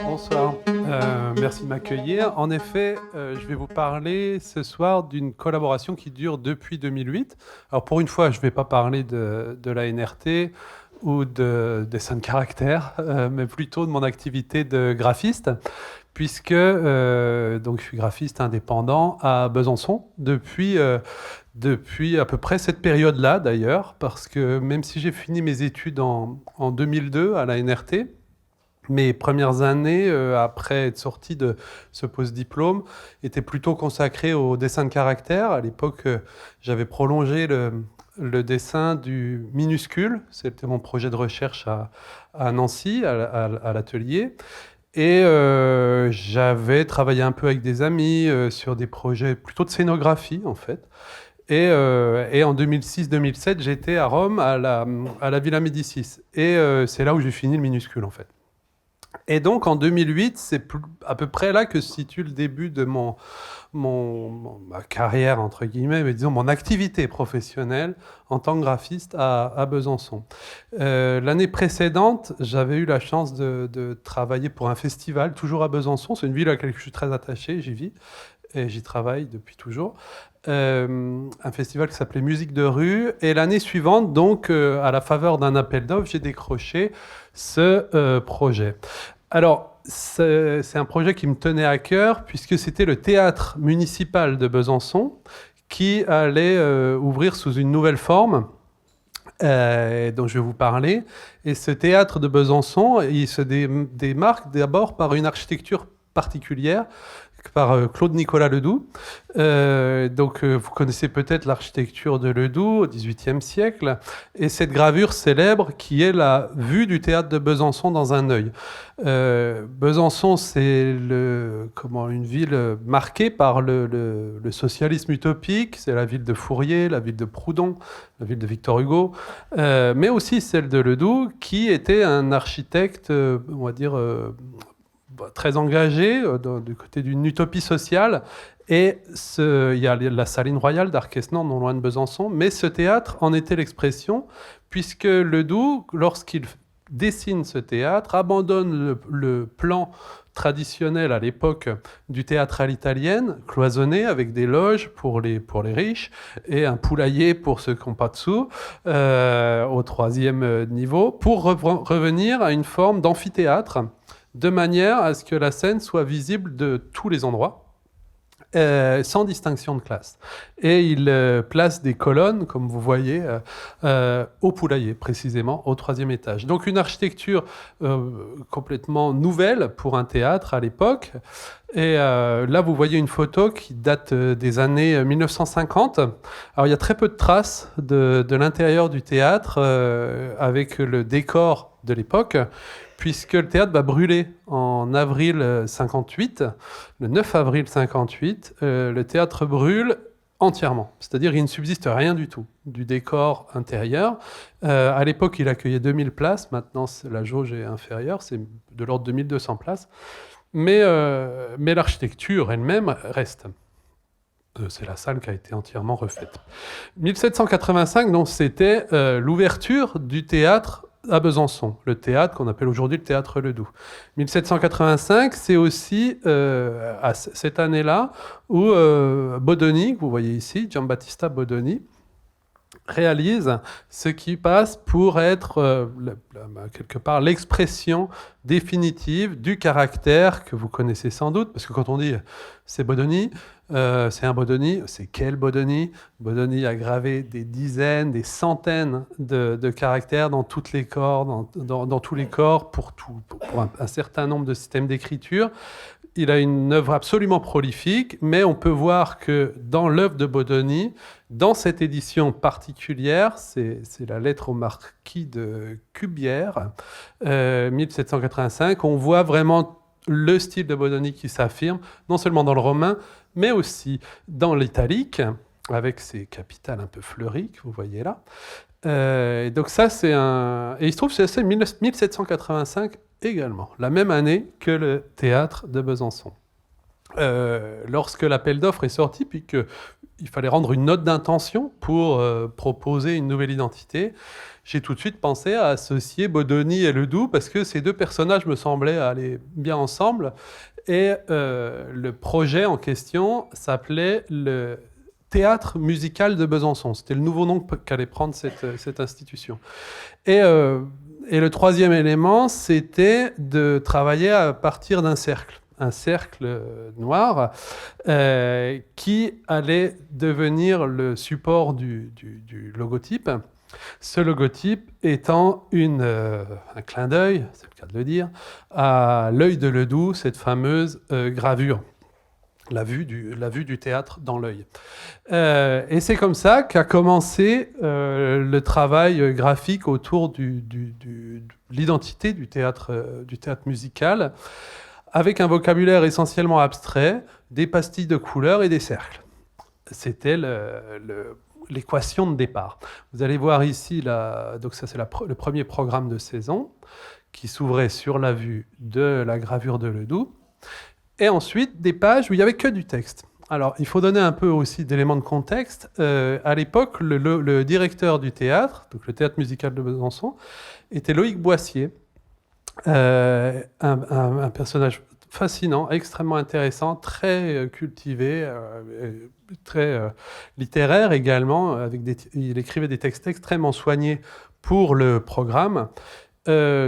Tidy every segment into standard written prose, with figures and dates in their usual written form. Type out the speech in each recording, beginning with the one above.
Bonsoir, merci de m'accueillir. En effet, je vais vous parler ce soir d'une collaboration qui dure depuis 2008. Alors pour une fois, je ne vais pas parler de la NRT ou de dessin de caractère, mais plutôt de mon activité de graphiste, puisque donc je suis graphiste indépendant à Besançon depuis à peu près cette période-là d'ailleurs, parce que même si j'ai fini mes études en 2002 à la NRT, mes premières années, après être sorti de ce post-diplôme, étaient plutôt consacrées au dessin de caractère. À l'époque, j'avais prolongé le dessin du minuscule. C'était mon projet de recherche à Nancy, à l'atelier. Et j'avais travaillé un peu avec des amis sur des projets plutôt de scénographie, en fait. Et en 2006-2007, j'étais à Rome, à la Villa Médicis. Et c'est là où j'ai fini le minuscule, en fait. Et donc en 2008, c'est à peu près là que se situe le début de ma carrière, entre guillemets, mais disons mon activité professionnelle en tant que graphiste à Besançon. L'année précédente, j'avais eu la chance de travailler pour un festival, toujours à Besançon. C'est une ville à laquelle je suis très attaché, j'y vis et j'y travaille depuis toujours. Un festival qui s'appelait Musique de rue. Et l'année suivante, donc, à la faveur d'un appel d'offres, j'ai décroché ce projet. Alors, c'est un projet qui me tenait à cœur, puisque c'était le théâtre municipal de Besançon qui allait ouvrir sous une nouvelle forme, dont je vais vous parler. Et ce théâtre de Besançon, il se démarque d'abord par une architecture particulière, par Claude Nicolas Ledoux. Vous connaissez peut-être l'architecture de Ledoux au XVIIIe siècle, et cette gravure célèbre qui est la vue du théâtre de Besançon dans un œil. Besançon, c'est une ville marquée par le socialisme utopique. C'est la ville de Fourier, la ville de Proudhon, la ville de Victor Hugo, mais aussi celle de Ledoux, qui était un architecte, on va dire, très engagé du côté d'une utopie sociale. Et il y a la Saline Royale d'Arquesnan, non loin de Besançon, mais ce théâtre en était l'expression, puisque Ledoux, lorsqu'il dessine ce théâtre, abandonne le plan traditionnel à l'époque du théâtre à l'italienne, cloisonné avec des loges pour les riches et un poulailler pour ceux qui n'ont pas de sous, au troisième niveau, pour revenir à une forme d'amphithéâtre, de manière à ce que la scène soit visible de tous les endroits, sans distinction de classe. Et il place des colonnes, comme vous voyez, au poulailler, précisément, au troisième étage. Donc une architecture complètement nouvelle pour un théâtre à l'époque. Et là, vous voyez une photo qui date des années 1950. Alors, il y a très peu de traces de l'intérieur du théâtre avec le décor de l'époque, puisque le théâtre va brûler en avril 58, le 9 avril 58. Le théâtre brûle entièrement, c'est-à-dire il ne subsiste rien du tout du décor intérieur. À l'époque, il accueillait 2000 places, maintenant la jauge est inférieure, c'est de l'ordre de 1200 places. Mais l'architecture elle-même reste. C'est la salle qui a été entièrement refaite. 1785, donc, c'était l'ouverture du théâtre à Besançon, le théâtre qu'on appelle aujourd'hui le théâtre Ledoux. 1785, c'est aussi à cette année-là où Bodoni, que vous voyez ici, Giambattista Bodoni, réalise ce qui passe pour être quelque part l'expression définitive du caractère que vous connaissez sans doute, parce que quand on dit c'est Bodoni, c'est un Bodoni, c'est quel Bodoni? Bodoni a gravé des dizaines, des centaines de caractères dans tous les corps, dans tous les corps, pour un certain nombre de systèmes d'écriture. Il a une œuvre absolument prolifique, mais on peut voir que dans l'œuvre de Bodoni, dans cette édition particulière, c'est la lettre au marquis de Cubière, 1785, on voit vraiment le style de Bodoni qui s'affirme, non seulement dans le romain, mais aussi dans l'italique, avec ses capitales un peu fleuries, que vous voyez là. Donc ça, c'est un... Et il se trouve que c'est 1785 également, la même année que le théâtre de Besançon. lorsque l'appel d'offres est sorti, puis qu'il fallait rendre une note d'intention pour proposer une nouvelle identité, j'ai tout de suite pensé à associer Bodoni et Ledoux, parce que ces deux personnages me semblaient aller bien ensemble. Et le projet en question s'appelait le Théâtre musical de Besançon. C'était le nouveau nom qu'allait prendre cette institution. Et le troisième élément, c'était de travailler à partir d'un cercle. Un cercle noir qui allait devenir le support du logotype. Ce logotype étant un clin d'œil, c'est le cas de le dire, à l'œil de Ledoux, cette fameuse gravure, la vue du théâtre dans l'œil. Et c'est comme ça qu'a commencé le travail graphique autour de l'identité du théâtre musical, avec un vocabulaire essentiellement abstrait, des pastilles de couleurs et des cercles. C'était l'équation de départ. Vous allez voir ici, donc ça c'est le premier programme de saison qui s'ouvrait sur la vue de la gravure de Ledoux. Et ensuite, des pages où il n'y avait que du texte. Alors, il faut donner un peu aussi d'éléments de contexte. À l'époque, le directeur du théâtre, donc le théâtre musical de Besançon, était Loïc Boissier, un personnage fascinant, extrêmement intéressant, très cultivé, très littéraire également. Il écrivait des textes extrêmement soignés pour le programme.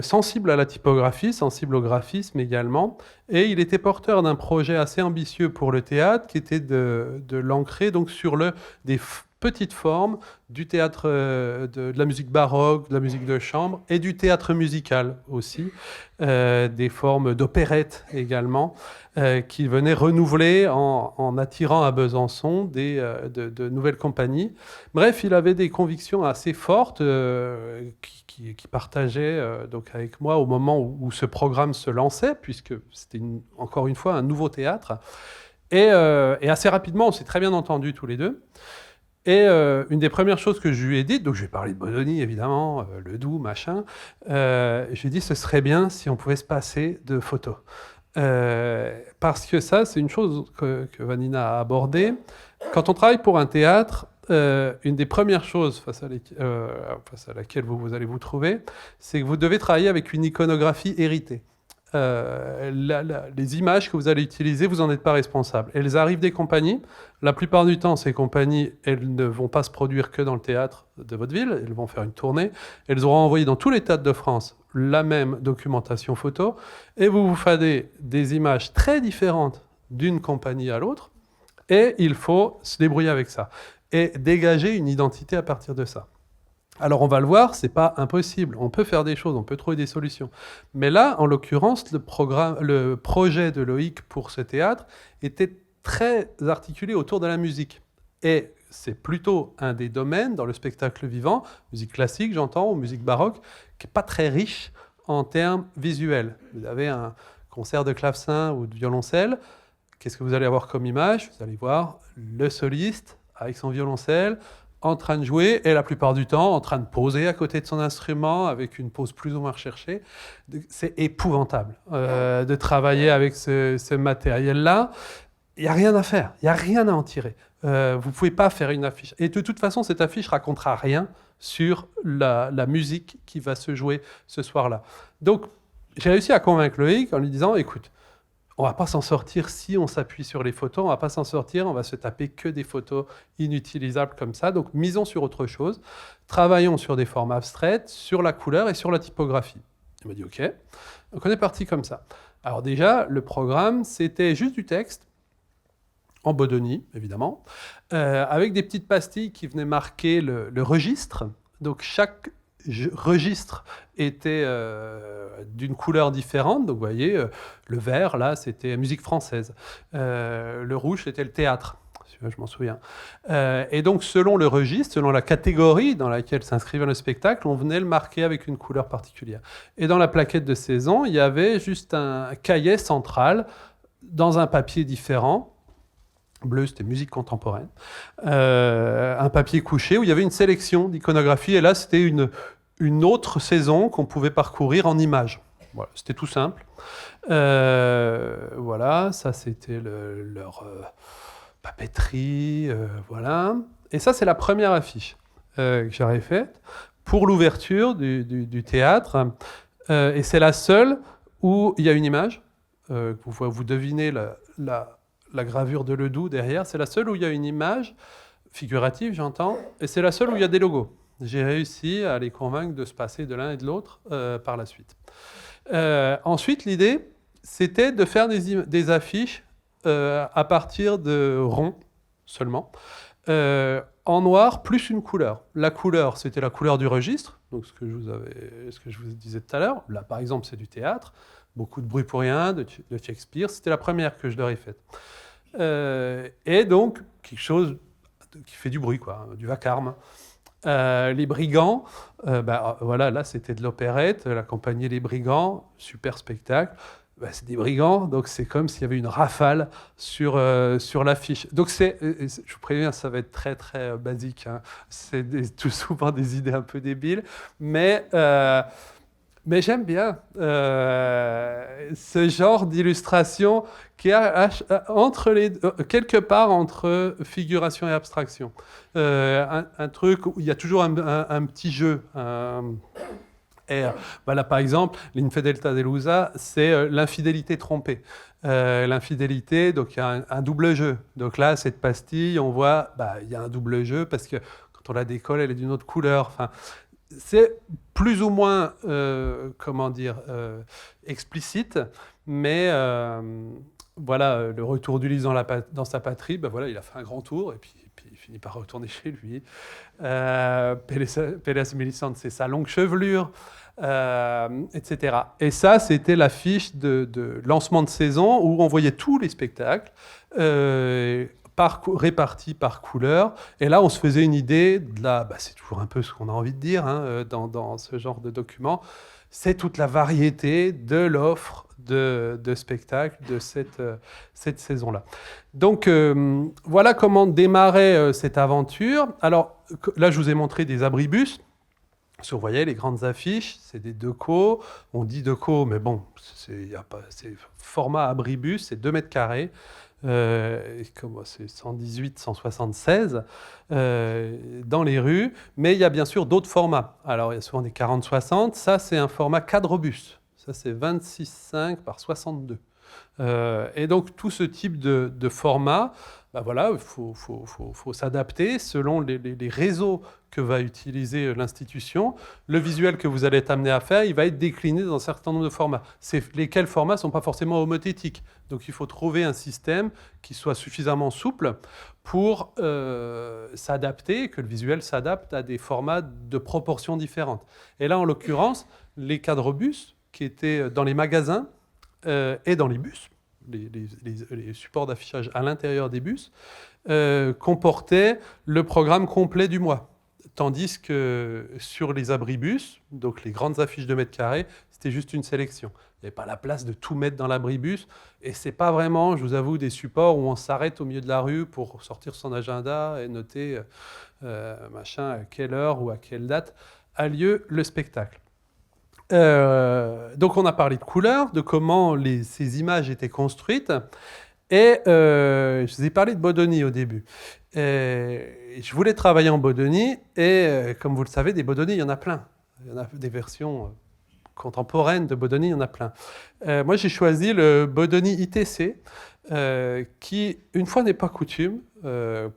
Sensible à la typographie, sensible au graphisme également, et il était porteur d'un projet assez ambitieux pour le théâtre, qui était de l'ancrer donc sur des petites formes du théâtre, de la musique baroque, de la musique de chambre, et du théâtre musical aussi, des formes d'opérette également, qui venaient renouveler en attirant à Besançon de nouvelles compagnies. Bref, il avait des convictions assez fortes qui partageait donc avec moi au moment où ce programme se lançait, puisque c'était encore une fois un nouveau théâtre. Et assez rapidement, on s'est très bien entendus tous les deux. Et une des premières choses que je lui ai dites, donc je vais parler de Bodoni évidemment, Ledoux, machin, je lui ai dit ce serait bien si on pouvait se passer de photos. Parce que ça, c'est une chose que Vanina a abordée. Quand on travaille pour un théâtre, une des premières choses face à laquelle vous allez vous trouver, c'est que vous devez travailler avec une iconographie héritée. Les images que vous allez utiliser, vous n'en êtes pas responsable. Elles arrivent des compagnies. La plupart du temps, ces compagnies, elles ne vont pas se produire que dans le théâtre de votre ville. Elles vont faire une tournée. Elles auront envoyé dans tous les théâtres de France la même documentation photo. Et vous faites des images très différentes d'une compagnie à l'autre. Et il faut se débrouiller avec ça. Et dégager une identité à partir de ça. Alors on va le voir, c'est pas impossible. On peut faire des choses, on peut trouver des solutions. Mais là, en l'occurrence, le projet de Loïc pour ce théâtre était très articulé autour de la musique. Et c'est plutôt un des domaines dans le spectacle vivant, musique classique j'entends, ou musique baroque, qui n'est pas très riche en termes visuels. Vous avez un concert de clavecin ou de violoncelle, qu'est-ce que vous allez avoir comme image? Vous allez voir le soliste avec son violoncelle, en train de jouer, et la plupart du temps, en train de poser à côté de son instrument, avec une pose plus ou moins recherchée. C'est épouvantable de travailler avec ce matériel-là. Il n'y a rien à faire, il n'y a rien à en tirer. Vous ne pouvez pas faire une affiche. Et de toute façon, cette affiche racontera rien sur la musique qui va se jouer ce soir-là. Donc, j'ai réussi à convaincre Loïc en lui disant, écoute, on ne va pas s'en sortir si on s'appuie sur les photos, on ne va pas s'en sortir, on va se taper que des photos inutilisables comme ça. Donc, misons sur autre chose. Travaillons sur des formes abstraites, sur la couleur et sur la typographie. Il m'a dit OK. Donc, on est parti comme ça. Alors déjà, le programme, c'était juste du texte, en Bodoni, évidemment, avec des petites pastilles qui venaient marquer le registre. Donc, chaque registre était d'une couleur différente. Donc, vous voyez, le vert, là, c'était musique française. Le rouge, c'était le théâtre. Je m'en souviens. Et donc, selon le registre, selon la catégorie dans laquelle s'inscrivait le spectacle, on venait le marquer avec une couleur particulière. Et dans la plaquette de saison, il y avait juste un cahier central dans un papier différent. Bleu, c'était musique contemporaine. Un papier couché où il y avait une sélection d'iconographie. Et là, c'était une autre saison qu'on pouvait parcourir en images. Voilà, c'était tout simple. Voilà, ça c'était leur papeterie, voilà. Et ça, c'est la première affiche que j'aurais faite pour l'ouverture du théâtre. Et c'est la seule où il y a une image. Vous devinez la gravure de Ledoux derrière. C'est la seule où il y a une image figurative, j'entends. Et c'est la seule où il y a des logos. J'ai réussi à les convaincre de se passer de l'un et de l'autre par la suite. Ensuite, l'idée, c'était de faire des affiches à partir de ronds seulement, en noir plus une couleur. La couleur, c'était la couleur du registre, donc ce que je vous disais tout à l'heure. Là, par exemple, c'est du théâtre, beaucoup de bruit pour rien, de Shakespeare. C'était la première que je leur ai faite. Et donc, quelque chose qui fait du bruit, quoi, du vacarme. Les Brigands, voilà, là c'était de l'opérette, la compagnie Les Brigands, super spectacle. C'est des brigands, donc c'est comme s'il y avait une rafale sur l'affiche. Donc je vous préviens, ça va être très très basique, hein. C'est tout souvent des idées un peu débiles, mais mais j'aime bien ce genre d'illustration qui est quelque part entre figuration et abstraction. Un truc où il y a toujours un petit jeu. Et voilà, par exemple, l'infedeltà delusa, c'est l'infidélité trompée. L'infidélité, donc il y a un double jeu. Donc là, cette pastille, on voit, il y a un double jeu parce que quand on la décolle, elle est d'une autre couleur. Enfin, c'est plus ou moins, comment dire, explicite, mais voilà, le retour d'Ulysse dans sa patrie, voilà, il a fait un grand tour et puis il finit par retourner chez lui. Péléas Mélisande, c'est sa longue chevelure, etc. Et ça, c'était l'affiche de lancement de saison où on voyait tous les spectacles. Répartis par couleur. Et là, on se faisait une idée de c'est toujours un peu ce qu'on a envie de dire, hein, dans ce genre de document. C'est toute la variété de l'offre de spectacles de cette saison-là. Donc, voilà comment démarrait cette aventure. Alors, là, je vous ai montré des abribus. Vous voyez, les grandes affiches, c'est des deco. On dit deco, mais bon, c'est format abribus, c'est 2 mètres carrés. C'est 118, 176 dans les rues, mais il y a bien sûr d'autres formats. Alors il y a souvent des 40-60, ça c'est un format quadrobus, ça c'est 26,5 par 62. Et donc tout ce type de format, voilà, il faut s'adapter selon les réseaux que va utiliser l'institution. Le visuel que vous allez être amené à faire, il va être décliné dans un certain nombre de formats. Lesquels formats ne sont pas forcément homothétiques. Donc il faut trouver un système qui soit suffisamment souple pour s'adapter, que le visuel s'adapte à des formats de proportions différentes. Et là, en l'occurrence, les quadrobus qui étaient dans les magasins et dans les bus, les supports d'affichage à l'intérieur des bus, comportaient le programme complet du mois. Tandis que sur les abribus, donc les grandes affiches de mètres carrés, c'était juste une sélection. Il n'y avait pas la place de tout mettre dans l'abribus. Et ce n'est pas vraiment, je vous avoue, des supports où on s'arrête au milieu de la rue pour sortir son agenda et noter à quelle heure ou à quelle date a lieu le spectacle. Donc on a parlé de couleurs, de comment ces images étaient construites. Et je vous ai parlé de Bodoni au début. Je voulais travailler en Bodoni et comme vous le savez, des Bodoni, il y en a plein. Il y en a des versions contemporaines de Bodoni, il y en a plein. Moi, j'ai choisi le Bodoni ITC, qui, une fois n'est pas coutume,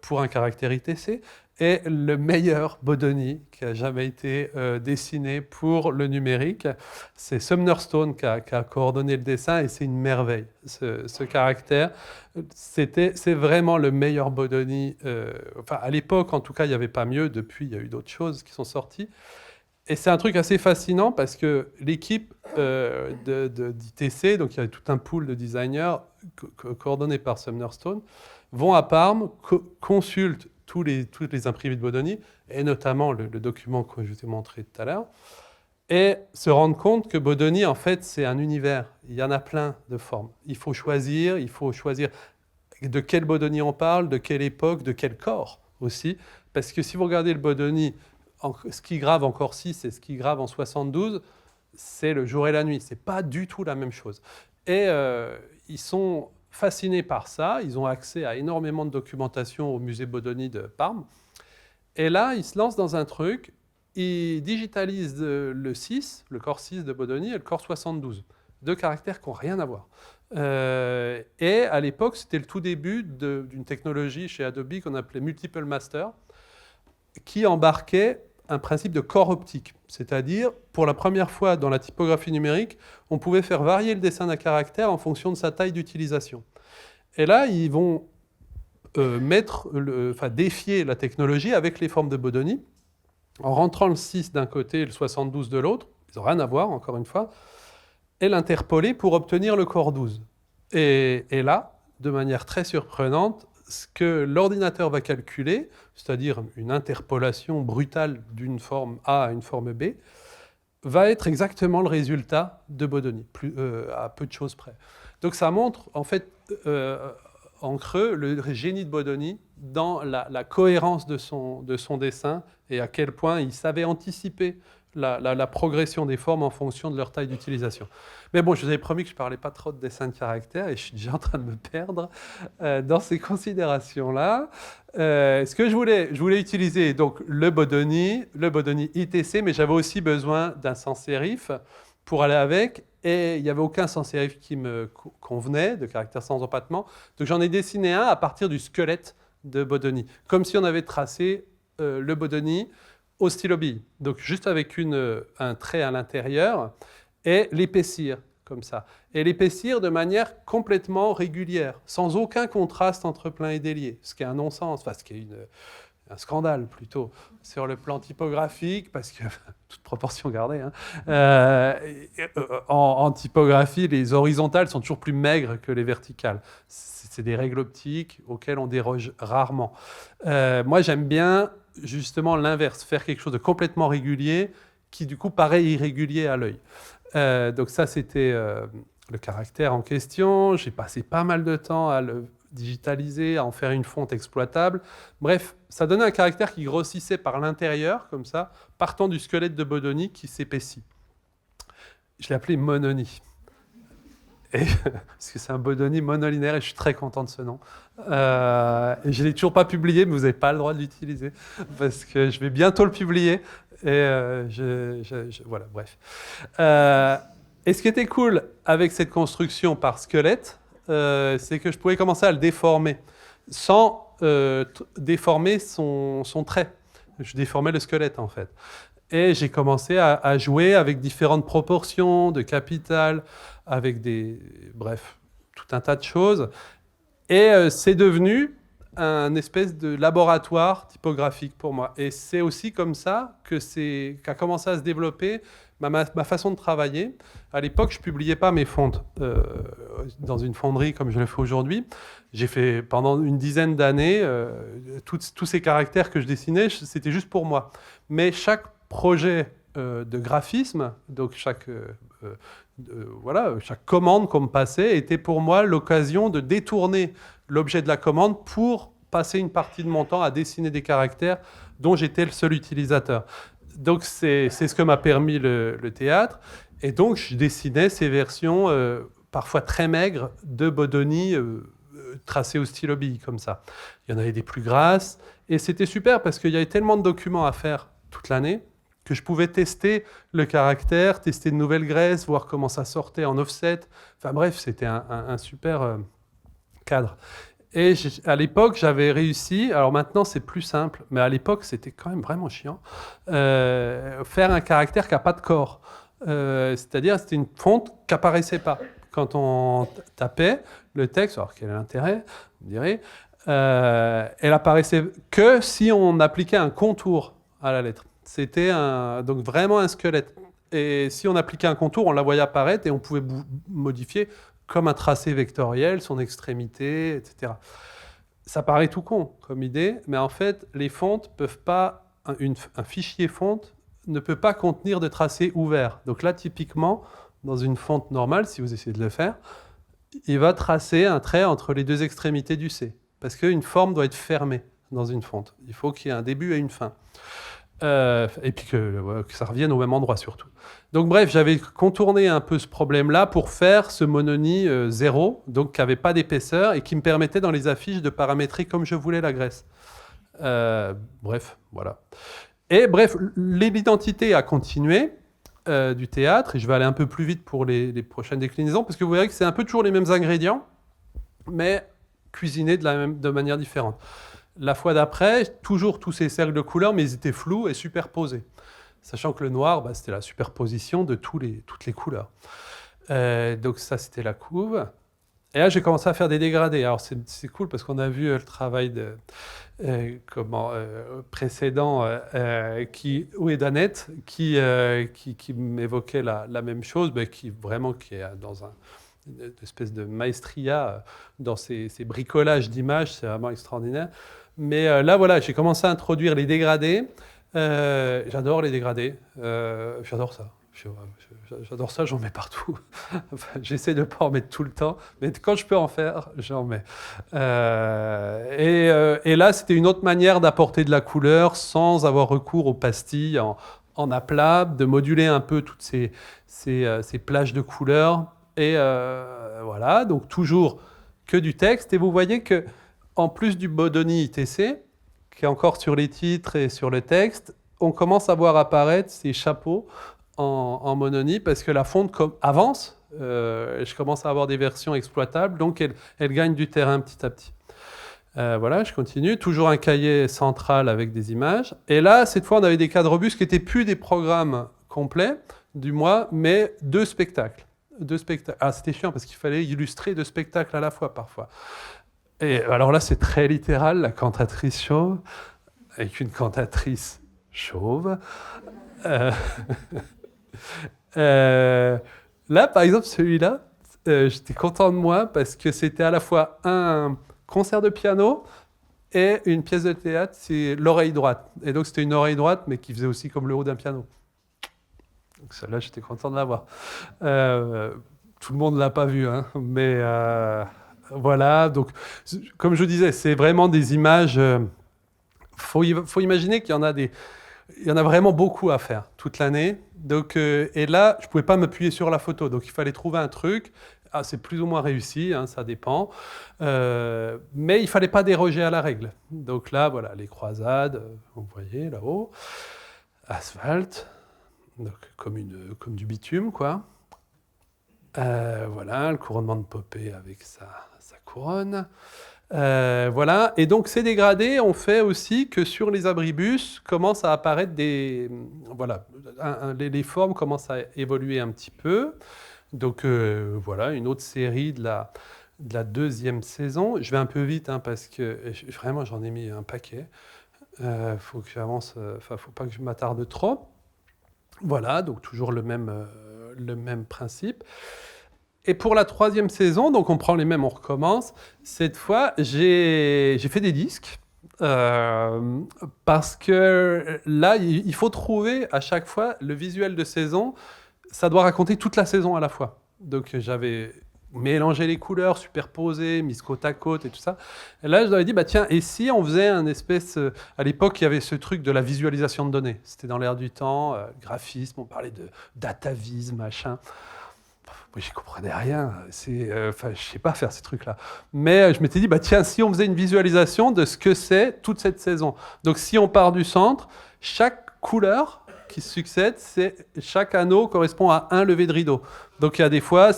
pour un caractère ITC, est le meilleur Bodoni qui a jamais été dessiné pour le numérique. C'est Sumner Stone qui a coordonné le dessin et c'est une merveille. Ce caractère, c'est vraiment le meilleur Bodoni. À l'époque, en tout cas, il n'y avait pas mieux. Depuis, il y a eu d'autres choses qui sont sorties. Et c'est un truc assez fascinant parce que l'équipe d'ITC, donc il y avait tout un pool de designers coordonnés par Sumner Stone, vont à Parme, consultent toutes les imprimés de Bodoni, et notamment le document que je vous ai montré tout à l'heure, et se rendent compte que Bodoni, en fait, c'est un univers. Il y en a plein de formes. Il faut choisir de quel Bodoni on parle, de quelle époque, de quel corps aussi. Parce que si vous regardez le Bodoni, ce qui grave en Corsie, c'est ce qui grave en 72, c'est le jour et la nuit. C'est pas du tout la même chose. Et ils sont fascinés par ça. Ils ont accès à énormément de documentation au musée Bodoni de Parme. Et là, ils se lancent dans un truc. Ils digitalisent le 6, le corps 6 de Bodoni et le corps 72. Deux caractères qui n'ont rien à voir. Et à l'époque, c'était le tout début d'une technologie chez Adobe qu'on appelait Multiple Master, qui embarquait un principe de corps optique. C'est-à-dire, pour la première fois dans la typographie numérique, on pouvait faire varier le dessin d'un caractère en fonction de sa taille d'utilisation. Et là, ils vont défier la technologie avec les formes de Bodoni, en rentrant le 6 d'un côté et le 72 de l'autre, ils n'ont rien à voir, encore une fois, et l'interpoler pour obtenir le corps 12. Et là, de manière très surprenante, ce que l'ordinateur va calculer, c'est-à-dire une interpolation brutale d'une forme A à une forme B, va être exactement le résultat de Bodoni, à peu de choses près. Donc ça montre, en fait, en creux, le génie de Bodoni dans la cohérence de son dessin et à quel point il savait anticiper la progression des formes en fonction de leur taille d'utilisation. Mais bon, je vous avais promis que je ne parlais pas trop de dessin de caractère et je suis déjà en train de me perdre dans ces considérations-là. Ce que je voulais utiliser donc le Bodoni ITC, mais j'avais aussi besoin d'un sans-sérif pour aller avec, et il n'y avait aucun sans-sérif qui me convenait, de caractère sans empattement. Donc j'en ai dessiné un à partir du squelette de Bodoni, comme si on avait tracé le Bodoni au stylo bille. Donc juste avec un trait à l'intérieur et l'épaissir comme ça. Et l'épaissir de manière complètement régulière, sans aucun contraste entre plein et délié, ce qui est un non-sens, enfin ce qui est un scandale plutôt sur le plan typographique, parce que, toute proportion gardée, hein, en typographie, les horizontales sont toujours plus maigres que les verticales. C'est des règles optiques auxquelles on déroge rarement. Moi, j'aime bien justement l'inverse, faire quelque chose de complètement régulier qui du coup paraît irrégulier à l'œil. Donc ça, c'était le caractère en question. J'ai passé pas mal de temps à le digitaliser, à en faire une fonte exploitable. Bref, ça donnait un caractère qui grossissait par l'intérieur, comme ça, partant du squelette de Bodoni qui s'épaissit. Je l'ai appelé Mononi. Parce que c'est un Bodoni monolinéaire et je suis très content de ce nom. Et je ne l'ai toujours pas publié, mais vous n'avez pas le droit de l'utiliser parce que je vais bientôt le publier. Et voilà, bref. Et ce qui était cool avec cette construction par squelette, c'est que je pouvais commencer à le déformer sans déformer son trait. Je déformais le squelette en fait. Et j'ai commencé à jouer avec différentes proportions de capital, avec bref, tout un tas de choses. Et c'est devenu un espèce de laboratoire typographique pour moi. Et c'est aussi comme ça qu'a commencé à se développer ma façon de travailler. À l'époque, je ne publiais pas mes fontes dans une fonderie comme je le fais aujourd'hui. J'ai fait pendant une dizaine d'années, tous ces caractères que je dessinais, c'était juste pour moi. Mais chaque projet de graphisme, donc chaque commande qu'on me passait était pour moi l'occasion de détourner l'objet de la commande pour passer une partie de mon temps à dessiner des caractères dont j'étais le seul utilisateur. Donc c'est ce que m'a permis le théâtre. Et donc je dessinais ces versions parfois très maigres de Bodoni tracées au stylo bille comme ça. Il y en avait des plus grasses. Et c'était super parce qu'il y avait tellement de documents à faire toute l'année que je pouvais tester le caractère, tester de nouvelles graisses, voir comment ça sortait en offset. Enfin bref, c'était un super cadre. Et à l'époque, j'avais réussi, alors maintenant c'est plus simple, mais à l'époque c'était quand même vraiment chiant, faire un caractère qui n'a pas de corps. C'est-à-dire c'était une fonte qui n'apparaissait pas. Quand on tapait le texte, alors quel est l'intérêt, vous me direz, elle apparaissait que si on appliquait un contour à la lettre. C'était donc vraiment un squelette. Et si on appliquait un contour, on la voyait apparaître et on pouvait modifier comme un tracé vectoriel, son extrémité, etc. Ça paraît tout con comme idée, mais en fait, les fontes peuvent pas, un fichier fonte ne peut pas contenir de tracé ouvert. Donc là, typiquement, dans une fonte normale, si vous essayez de le faire, il va tracer un trait entre les deux extrémités du C. Parce qu'une forme doit être fermée dans une fonte. Il faut qu'il y ait un début et une fin. Et puis que ça revienne au même endroit surtout. Donc bref, j'avais contourné un peu ce problème-là pour faire ce Mononi 0, donc qui n'avait pas d'épaisseur et qui me permettait dans les affiches de paramétrer comme je voulais la graisse. Bref, voilà. Et bref, l'identité a continué du théâtre, et je vais aller un peu plus vite pour les prochaines déclinaisons, parce que vous verrez que c'est un peu toujours les mêmes ingrédients, mais cuisinés de manière différente. La fois d'après, toujours tous ces cercles de couleurs, mais ils étaient flous et superposés. Sachant que le noir, c'était la superposition de toutes les couleurs. Donc ça, c'était la couve. Et là, j'ai commencé à faire des dégradés. Alors c'est cool parce qu'on a vu le travail précédent et d'Annette qui m'évoquait la même chose, mais qui est dans une espèce de maestria dans ces bricolages d'images. C'est vraiment extraordinaire. Mais là, voilà, j'ai commencé à introduire les dégradés. J'adore les dégradés. J'adore ça. J'adore ça, j'en mets partout. Enfin, j'essaie de ne pas en mettre tout le temps, mais quand je peux en faire, j'en mets. Et là, c'était une autre manière d'apporter de la couleur sans avoir recours aux pastilles en aplat, de moduler un peu toutes ces plages de couleurs. Et voilà, donc toujours que du texte. Et vous voyez que en plus du Bodoni ITC, qui est encore sur les titres et sur le texte, on commence à voir apparaître ces chapeaux en Mononi parce que la fonte avance. Je commence à avoir des versions exploitables, donc elle gagne du terrain petit à petit. Voilà, je continue. Toujours un cahier central avec des images. Et là, cette fois, on avait des cadres robustes qui n'étaient plus des programmes complets du mois, mais deux spectacles. Ah, c'était chiant parce qu'il fallait illustrer deux spectacles à la fois parfois. Et alors là, c'est très littéral, la cantatrice chauve, avec une cantatrice chauve. Euh, là, par exemple, celui-là, j'étais content de moi parce que c'était à la fois un concert de piano et une pièce de théâtre, c'est l'oreille droite. Et donc, c'était une oreille droite, mais qui faisait aussi comme le haut d'un piano. Donc, celle-là, j'étais content de l'avoir. Tout le monde ne l'a pas vu, hein, mais voilà. Donc, comme je disais, c'est vraiment des images. Faut imaginer qu'il y en a vraiment beaucoup à faire toute l'année. Donc, et là, je ne pouvais pas m'appuyer sur la photo. Donc, il fallait trouver un truc. Ah, c'est plus ou moins réussi, hein, ça dépend. Mais il ne fallait pas déroger à la règle. Donc là, voilà, les croisades, vous voyez là-haut. Asphalte, donc comme du bitume, quoi. Voilà, le couronnement de Popée avec sa couronne. Voilà, et donc ces dégradés ont fait aussi que sur les abribus commencent à apparaître voilà, les formes commencent à évoluer un petit peu. Donc voilà, une autre série de la deuxième saison. Je vais un peu vite parce que vraiment j'en ai mis un paquet. Faut que j'avance, faut pas que je m'attarde trop. Voilà, donc toujours le même principe. Et pour la troisième saison, donc on prend les mêmes, on recommence. Cette fois, j'ai fait des disques. Parce que là, il faut trouver à chaque fois le visuel de saison. Ça doit raconter toute la saison à la fois. Donc j'avais mélangé les couleurs, superposé, mis côte à côte et tout ça. Et là, je leur ai dit, tiens, et si on faisait un espèce... à l'époque, il y avait ce truc de la visualisation de données. C'était dans l'air du temps, graphisme, on parlait de datavisme, machin. Moi, j'y comprenais rien. Je sais pas faire ces trucs-là. Mais je m'étais dit, tiens, si on faisait une visualisation de ce que c'est toute cette saison. Donc, si on part du centre, chaque couleur qui se succède, chaque anneau correspond à un lever de rideau. Donc, il y a des fois,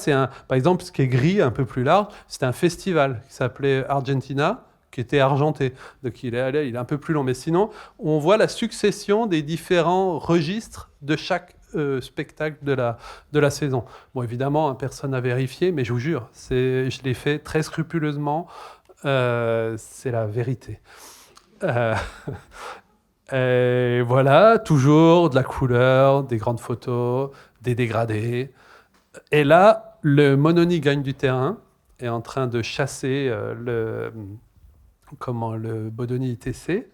par exemple, ce qui est gris, un peu plus large, c'était un festival qui s'appelait Argentina, qui était argenté. Donc, il est un peu plus long. Mais sinon, on voit la succession des différents registres de chaque spectacle de la saison. Bon, évidemment, personne n'a vérifié, mais je vous jure, je l'ai fait très scrupuleusement. C'est la vérité. Et voilà, toujours de la couleur, des grandes photos, des dégradés. Et là, le Mononi gagne du terrain, est en train de chasser le Bodoni ITC.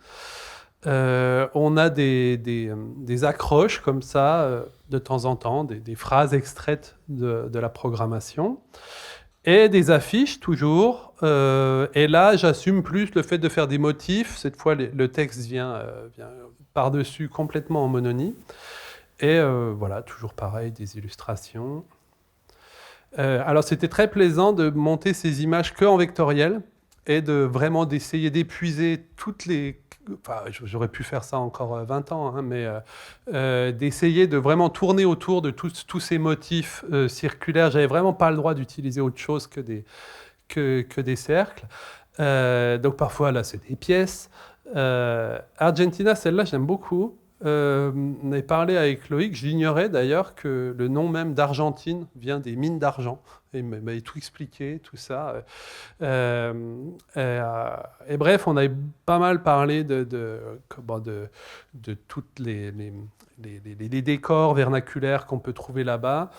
On a des accroches comme ça, de temps en temps, des phrases extraites de la programmation, et des affiches toujours Et là, j'assume plus le fait de faire des motifs. Cette fois, le texte vient par-dessus complètement en mononie. Et voilà, toujours pareil, des illustrations. Alors, c'était très plaisant de monter ces images que en vectoriel et d'essayer d'épuiser toutes les... Enfin, j'aurais pu faire ça encore 20 ans, hein, mais d'essayer de vraiment tourner autour de tous ces motifs circulaires. J'avais vraiment pas le droit d'utiliser autre chose que des cercles. Donc parfois, là, c'est des pièces. Argentina, celle-là, j'aime beaucoup. On avait parlé avec Loïc, j'ignorais d'ailleurs que le nom même d'Argentine vient des mines d'argent. Et il m'avait tout expliqué, tout ça. Et bref, on avait pas mal parlé de toutes les décors vernaculaires qu'on peut trouver là-bas.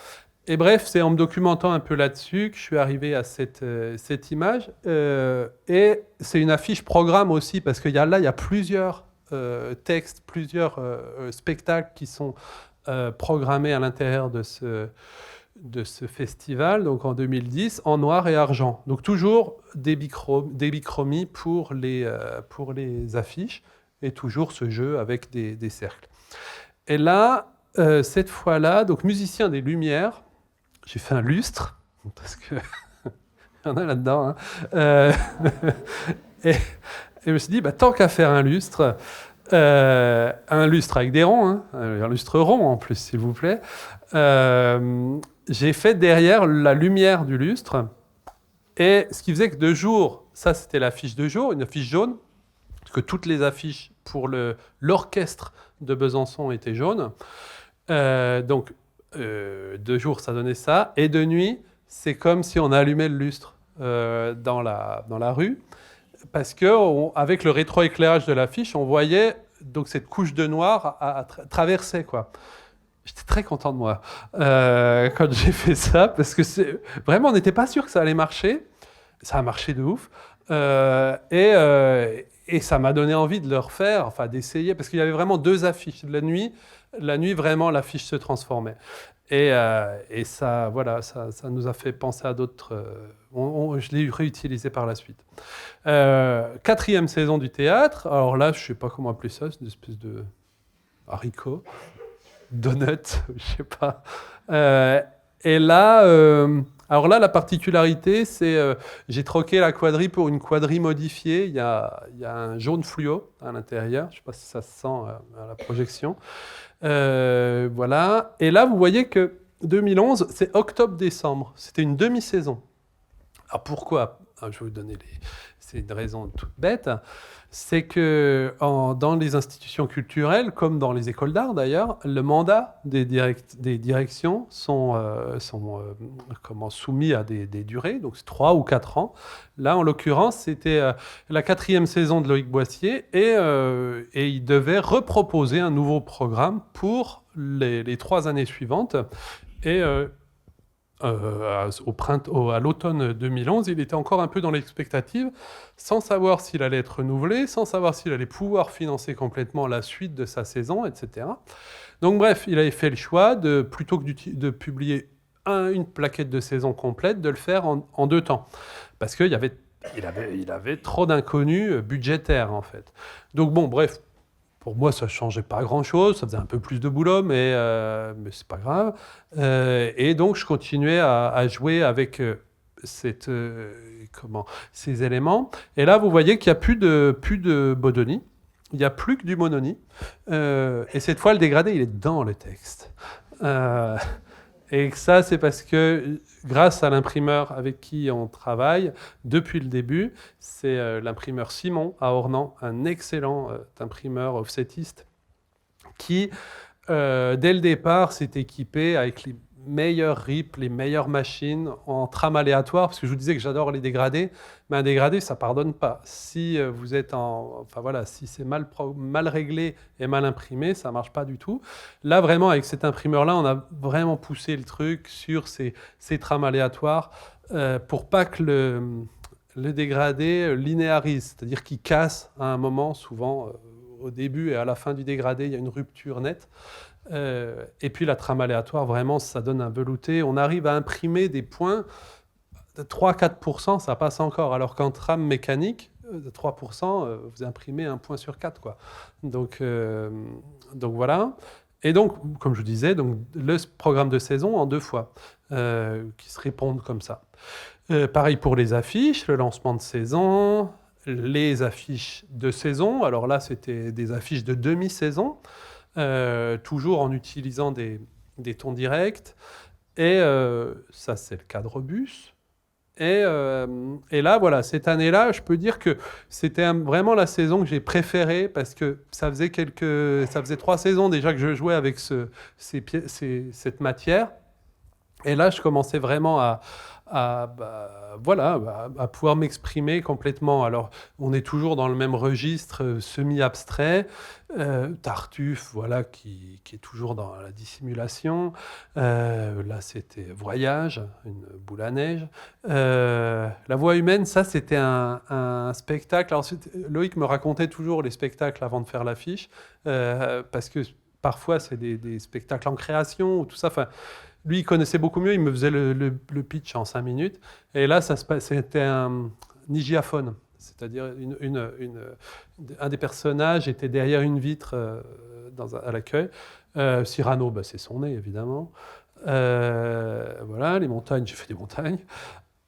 Et bref, c'est en me documentant un peu là-dessus que je suis arrivé à cette image. Et c'est une affiche programme aussi, parce qu'il y a plusieurs textes, plusieurs spectacles qui sont programmés à l'intérieur de ce festival, donc en 2010, en noir et argent. Donc toujours des bichromies pour les affiches, et toujours ce jeu avec des cercles. Et là, cette fois-là, donc musicien des Lumières, j'ai fait un lustre, parce que il y en a là-dedans. Hein. Et je me suis dit, tant qu'à faire un lustre avec des ronds, hein, un lustre rond en plus, s'il vous plaît, j'ai fait derrière la lumière du lustre. Et ce qui faisait que de jour, ça c'était l'affiche de jour, une affiche jaune, parce que toutes les affiches pour l'orchestre de Besançon étaient jaunes. Donc, de jour, ça donnait ça. Et de nuit, c'est comme si on allumait le lustre dans la rue. Parce qu'avec le rétroéclairage de l'affiche, on voyait donc cette couche de noir à traverser, quoi. J'étais très content de moi quand j'ai fait ça, parce que vraiment, on n'était pas sûr que ça allait marcher. Ça a marché de ouf. Et ça m'a donné envie de le refaire, enfin d'essayer, parce qu'il y avait vraiment deux affiches. La nuit, vraiment, l'affiche se transformait. Et ça, voilà, ça nous a fait penser à d'autres... je l'ai réutilisé par la suite. 4e saison du théâtre. Alors là, je ne sais pas comment appeler ça, c'est une espèce de haricot, donut, je ne sais pas. Et là, alors là, la particularité, c'est j'ai troqué la quadrille pour une quadrille modifiée. Il y a un jaune fluo à l'intérieur. Je ne sais pas si ça se sent à la projection. Voilà. Et là, vous voyez que 2011, c'est octobre-décembre. C'était une demi-saison. Alors pourquoi ? Je vais vous donner c'est une raison toute bête. C'est que dans les institutions culturelles, comme dans les écoles d'art d'ailleurs, le mandat des directions sont soumis à des durées, donc c'est 3 ou 4 ans. Là, en l'occurrence, c'était la 4e saison de Loïc Boissier, et il devait reproposer un nouveau programme pour les 3 années suivantes. Et à l'automne 2011, il était encore un peu dans l'expectative, sans savoir s'il allait être renouvelé, sans savoir s'il allait pouvoir financer complètement la suite de sa saison, etc. Donc bref, il avait fait le choix, plutôt que de publier une plaquette de saison complète, de le faire en 2 temps. Parce qu'il il avait trop d'inconnus budgétaires, en fait. Donc bon, bref, pour moi, ça ne changeait pas grand-chose. Ça faisait un peu plus de boulot, mais ce n'est pas grave. Et donc, je continuais à jouer avec ces éléments. Et là, vous voyez qu'il n'y a plus de Bodoni. Il n'y a plus que du Mononi. Et cette fois, le dégradé, il est dans le texte. Et ça, c'est parce que, grâce à l'imprimeur avec qui on travaille depuis le début, c'est l'imprimeur Simon à Ornans, un excellent imprimeur offsetiste, qui, dès le départ, s'est équipé avec les meilleurs rips, les meilleures machines en trame aléatoire, parce que je vous disais que j'adore les dégradés, mais un dégradé, ça pardonne pas. Si vous êtes si c'est mal réglé et mal imprimé, ça marche pas du tout. Là, vraiment, avec cet imprimeur-là, on a vraiment poussé le truc sur ces trames aléatoires pour pas que le dégradé linéarise, c'est-à-dire qu'il casse à un moment, souvent au début et à la fin du dégradé, il y a une rupture nette. Et puis la trame aléatoire, vraiment, ça donne un velouté. On arrive à imprimer des points 3-4%, ça passe encore. Alors qu'en trame mécanique, 3%, vous imprimez un point sur 4, quoi. Donc, euh, donc voilà. Et donc, comme je vous disais, donc, le programme de saison en 2 fois, qui se répondent comme ça. Pareil pour les affiches, le lancement de saison, les affiches de saison. Alors là, c'était des affiches de demi-saison, toujours en utilisant des tons directs. Et ça, c'est le cadre bus. Et là, voilà, cette année-là, je peux dire que c'était vraiment la saison que j'ai préférée parce que ça faisait 3 saisons déjà que je jouais avec cette matière. Et là, je commençais vraiment à pouvoir m'exprimer complètement. Alors, on est toujours dans le même registre semi-abstrait. Tartuffe, voilà, qui est toujours dans la dissimulation. Là, c'était Voyage, une boule à neige. La voix humaine, ça, c'était un spectacle. Alors, Loïc me racontait toujours les spectacles avant de faire l'affiche, parce que parfois, c'est des spectacles en création ou tout ça. Enfin, lui, il connaissait beaucoup mieux, il me faisait le pitch en 5 minutes. Et là, c'était un nigiaphone, c'est-à-dire un des personnages était derrière une vitre à l'accueil. Cyrano, bah, c'est son nez, évidemment. Voilà, les montagnes, j'ai fait des montagnes.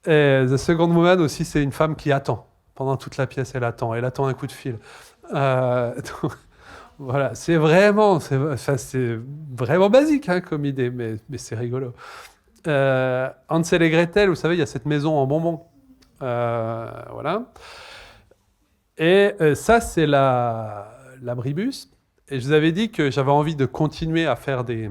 Et The Second Woman aussi, c'est une femme qui attend. Pendant toute la pièce, elle attend un coup de fil. Donc, voilà, c'est vraiment basique hein, comme idée, mais c'est rigolo. Hansel et Gretel, vous savez, il y a cette maison en bonbons. Voilà. Et ça, c'est l'abribus. Et je vous avais dit que j'avais envie de continuer à faire de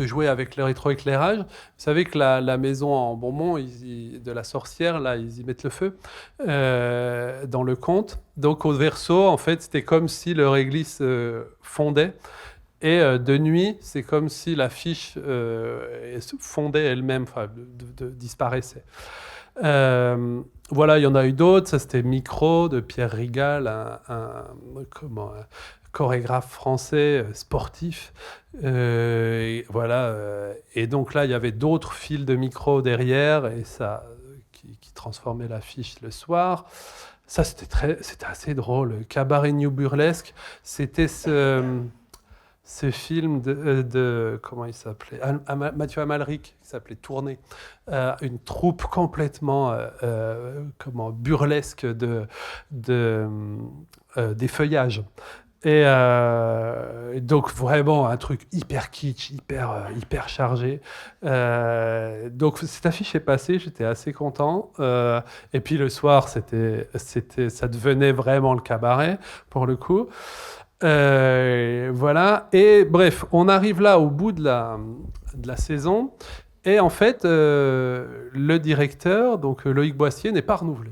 jouer avec le rétroéclairage. Vous savez que la maison en bonbons de la sorcière, là, ils y mettent le feu dans le conte. Donc au verso, en fait, c'était comme si le réglisse fondait. Et de nuit, c'est comme si l'affiche fondait elle-même, enfin, disparaissait. Voilà, il y en a eu d'autres. Ça, c'était Micro de Pierre Rigal, un chorégraphe français sportif. Voilà. Et donc là, il y avait d'autres fils de micro derrière et ça qui transformait l'affiche le soir. Ça, c'était assez drôle. Cabaret New Burlesque, c'était ce film comment il s'appelait Mathieu Amalric, qui s'appelait Tournée. Une troupe complètement burlesque des feuillages. Et donc vraiment un truc hyper kitsch, hyper chargé. Donc cette affiche est passée, j'étais assez content. Et puis le soir, ça devenait vraiment le cabaret pour le coup. Voilà. Et bref, on arrive là au bout de la saison. Et en fait, le directeur, donc Loïc Boissier, n'est pas renouvelé.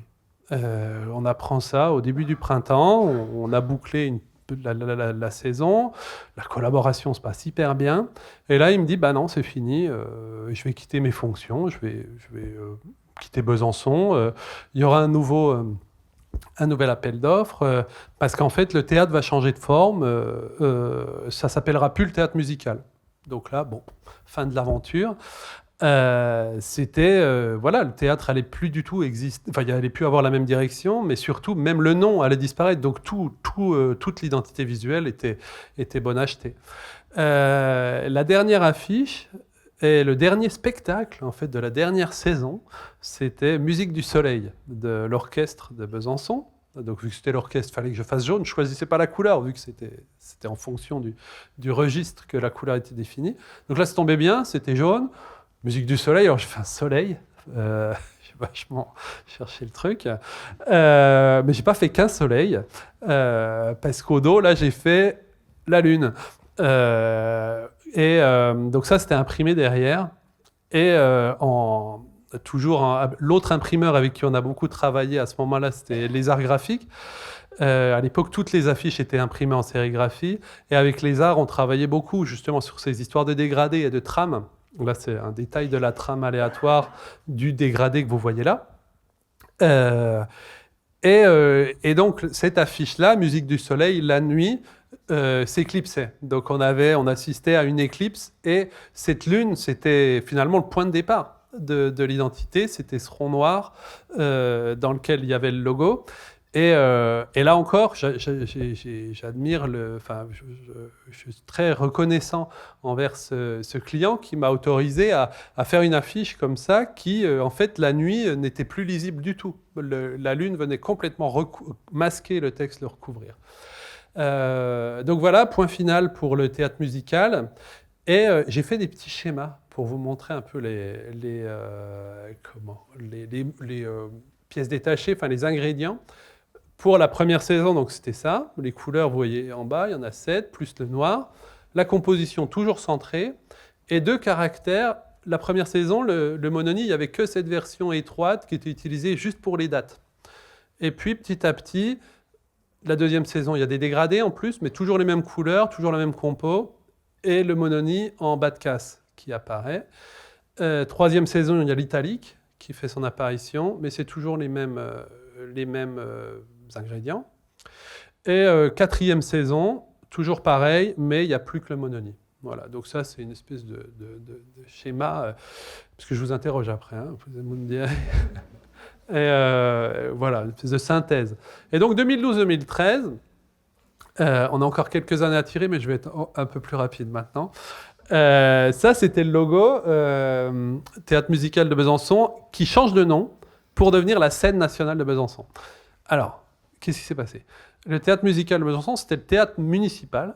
On apprend ça au début du printemps. On a bouclé la saison. La collaboration se passe hyper bien. Et là, il me dit, bah non, c'est fini. Je vais quitter mes fonctions. Je vais quitter Besançon. Il y aura un nouvel appel d'offres, parce qu'en fait, le théâtre va changer de forme. Ça s'appellera plus le théâtre musical. Donc là, bon, fin de l'aventure. Voilà, le théâtre allait plus du tout exister, enfin, il allait plus avoir la même direction, mais surtout, même le nom allait disparaître. Donc toute l'identité visuelle était bonne à acheter. La dernière affiche et le dernier spectacle, en fait, de la dernière saison, c'était Musique du Soleil de l'orchestre de Besançon. Donc, vu que c'était l'orchestre, il fallait que je fasse jaune. Je ne choisissais pas la couleur, vu que c'était en fonction du registre que la couleur était définie. Donc là, ça tombait bien, c'était jaune. Musique du Soleil, alors je fais un soleil. J'ai vachement cherché le truc. Mais j'ai pas fait qu'un soleil. Parce qu'au dos, là, j'ai fait la lune. Donc ça, c'était imprimé derrière. Et l'autre imprimeur avec qui on a beaucoup travaillé à ce moment-là, c'était Les Arts Graphiques. À l'époque, toutes les affiches étaient imprimées en sérigraphie. Et avec Les Arts, on travaillait beaucoup justement sur ces histoires de dégradés et de trames. Là, c'est un détail de la trame aléatoire du dégradé que vous voyez là. Et donc, cette affiche-là, Musique du Soleil, la nuit, s'éclipsait. Donc, on assistait à une éclipse et cette lune, c'était finalement le point de départ. de l'identité, c'était ce rond noir dans lequel il y avait le logo. Et là encore, j'admire je suis très reconnaissant envers ce client qui m'a autorisé à faire une affiche comme ça qui, en fait, la nuit, n'était plus lisible du tout. La lune venait complètement masquer le texte, le recouvrir. Donc voilà, point final pour le théâtre musical. Et j'ai fait des petits schémas pour vous montrer un peu les pièces détachées, enfin les ingrédients. Pour la première saison, donc c'était ça. Les couleurs, vous voyez en bas, il y en a 7, plus le noir. La composition toujours centrée. Et 2 caractères. La première saison, le Mononi, il n'y avait que cette version étroite qui était utilisée juste pour les dates. Et puis petit à petit, la deuxième saison, il y a des dégradés en plus, mais toujours les mêmes couleurs, toujours la même compo. Et le Mononi en bas de casse qui apparaît. Troisième saison, il y a l'italique qui fait son apparition, mais c'est toujours les mêmes ingrédients. Et quatrième saison, toujours pareil, mais il n'y a plus que le Mononi. Voilà, donc ça c'est une espèce de schéma, parce que je vous interroge après, hein, vous me direz. Et voilà, une espèce de synthèse. Et donc 2012-2013, on a encore quelques années à tirer, mais je vais être un peu plus rapide maintenant. Ça, c'était le logo Théâtre musical de Besançon, qui change de nom pour devenir la Scène nationale de Besançon. Alors, qu'est-ce qui s'est passé ? Le Théâtre musical de Besançon, c'était le théâtre municipal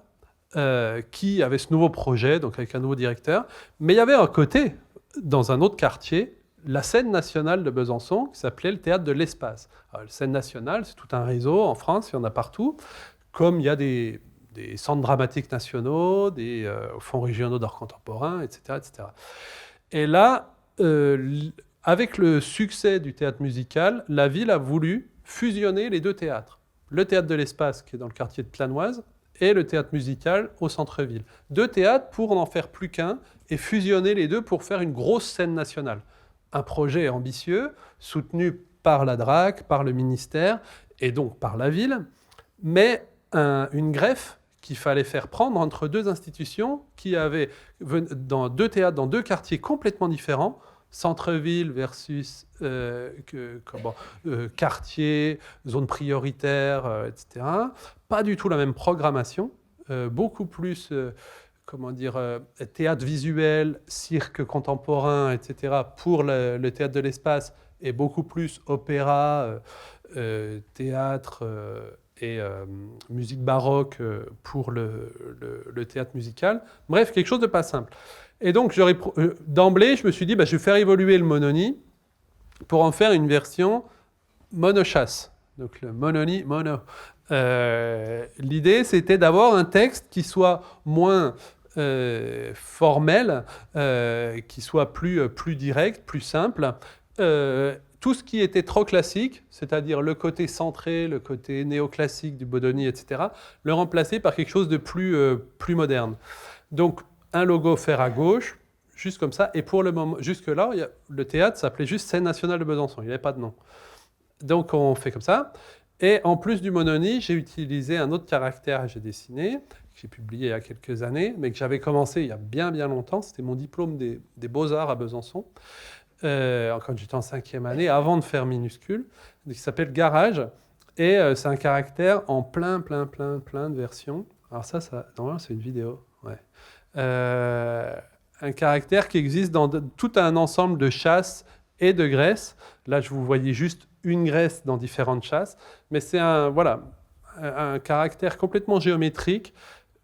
qui avait ce nouveau projet, donc avec un nouveau directeur. Mais il y avait à côté, dans un autre quartier, la Scène nationale de Besançon, qui s'appelait le Théâtre de l'Espace. Alors, la Scène nationale, c'est tout un réseau en France, il y en a partout, comme il y a des centres dramatiques nationaux, des fonds régionaux d'art contemporain, etc., etc. Et là, avec le succès du théâtre musical, la ville a voulu fusionner les 2 théâtres. Le Théâtre de l'Espace, qui est dans le quartier de Planoise, et le théâtre musical au centre-ville. 2 théâtres pour n'en faire plus qu'un, et fusionner les 2 pour faire une grosse scène nationale. Un projet ambitieux, soutenu par la DRAC, par le ministère, et donc par la ville, mais une greffe qu'il fallait faire prendre entre 2 institutions qui avaient, dans 2 théâtres, dans 2 quartiers complètement différents, centre-ville versus quartier, zone prioritaire, etc. Pas du tout la même programmation, beaucoup plus théâtre visuel, cirque contemporain, etc. pour le théâtre de l'espace, et beaucoup plus opéra, théâtre et musique baroque pour le théâtre musical. Bref, quelque chose de pas simple. Et donc, d'emblée, je me suis dit, je vais faire évoluer le Mononi pour en faire une version monochasse. Donc, le Mononi mono. L'idée, c'était d'avoir un texte qui soit moins formel, qui soit plus direct, plus simple. Tout ce qui était trop classique, c'est-à-dire le côté centré, le côté néoclassique du Bodoni, etc., le remplacer par quelque chose de plus moderne. Donc, un logo fer à gauche, juste comme ça. Et pour le moment, jusque-là, le théâtre s'appelait juste Scène nationale de Besançon. Il n'y avait pas de nom. Donc, on fait comme ça. Et en plus du Mononi, j'ai utilisé un autre caractère que j'ai dessiné, que j'ai publié il y a quelques années, mais que j'avais commencé il y a bien longtemps. C'était mon diplôme des Beaux-Arts à Besançon, quand j'étais en 5e année, avant de faire minuscule, qui s'appelle Garage. Et c'est un caractère en plein de versions. Alors ça normalement, c'est une vidéo. Ouais. Un caractère qui existe dans tout un ensemble de chasses et de graisses. Là, je vous voyais juste une graisse dans différentes chasses, mais c'est un caractère complètement géométrique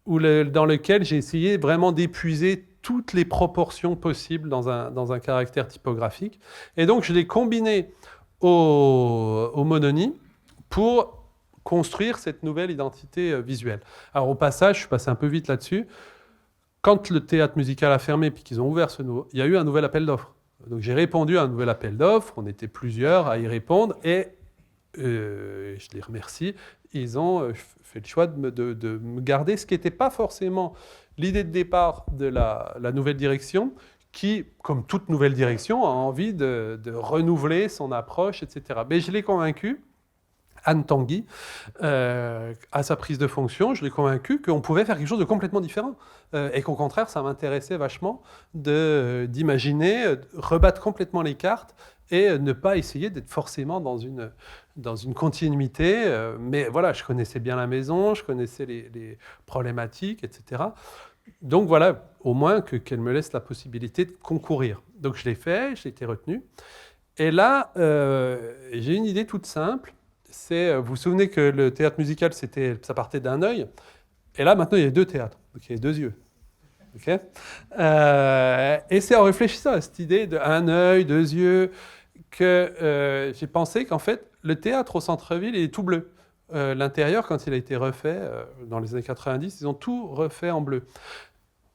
dans lequel j'ai essayé vraiment d'épuiser toutes les proportions possibles dans un caractère typographique. Et donc, je l'ai combiné au Mononi pour construire cette nouvelle identité visuelle. Alors, au passage, je suis passé un peu vite là-dessus. Quand le théâtre musical a fermé puis qu'ils ont ouvert il y a eu un nouvel appel d'offres. Donc j'ai répondu à un nouvel appel d'offres, on était plusieurs à y répondre, et je les remercie, ils ont fait le choix de me garder, ce qui n'était pas forcément l'idée de départ de la nouvelle direction, qui, comme toute nouvelle direction, a envie de renouveler son approche, etc. Mais je l'ai convaincu Anne Tanguy, à sa prise de fonction, je l'ai convaincu qu'on pouvait faire quelque chose de complètement différent. Et qu'au contraire, ça m'intéressait vachement d'imaginer, rebattre complètement les cartes et ne pas essayer d'être forcément dans une continuité. Mais voilà, je connaissais bien la maison, je connaissais les problématiques, etc. Donc voilà, au moins qu'elle me laisse la possibilité de concourir. Donc je l'ai fait, j'ai été retenu. Et là, j'ai une idée toute simple. Vous vous souvenez que le théâtre musical, ça partait d'un œil. Et là, maintenant, il y a deux théâtres. Donc il y a deux yeux. Okay, et c'est en réfléchissant à cette idée d'un œil, deux yeux, que j'ai pensé qu'en fait, le théâtre au centre-ville est tout bleu. L'intérieur, quand il a été refait dans les années 90, ils ont tout refait en bleu.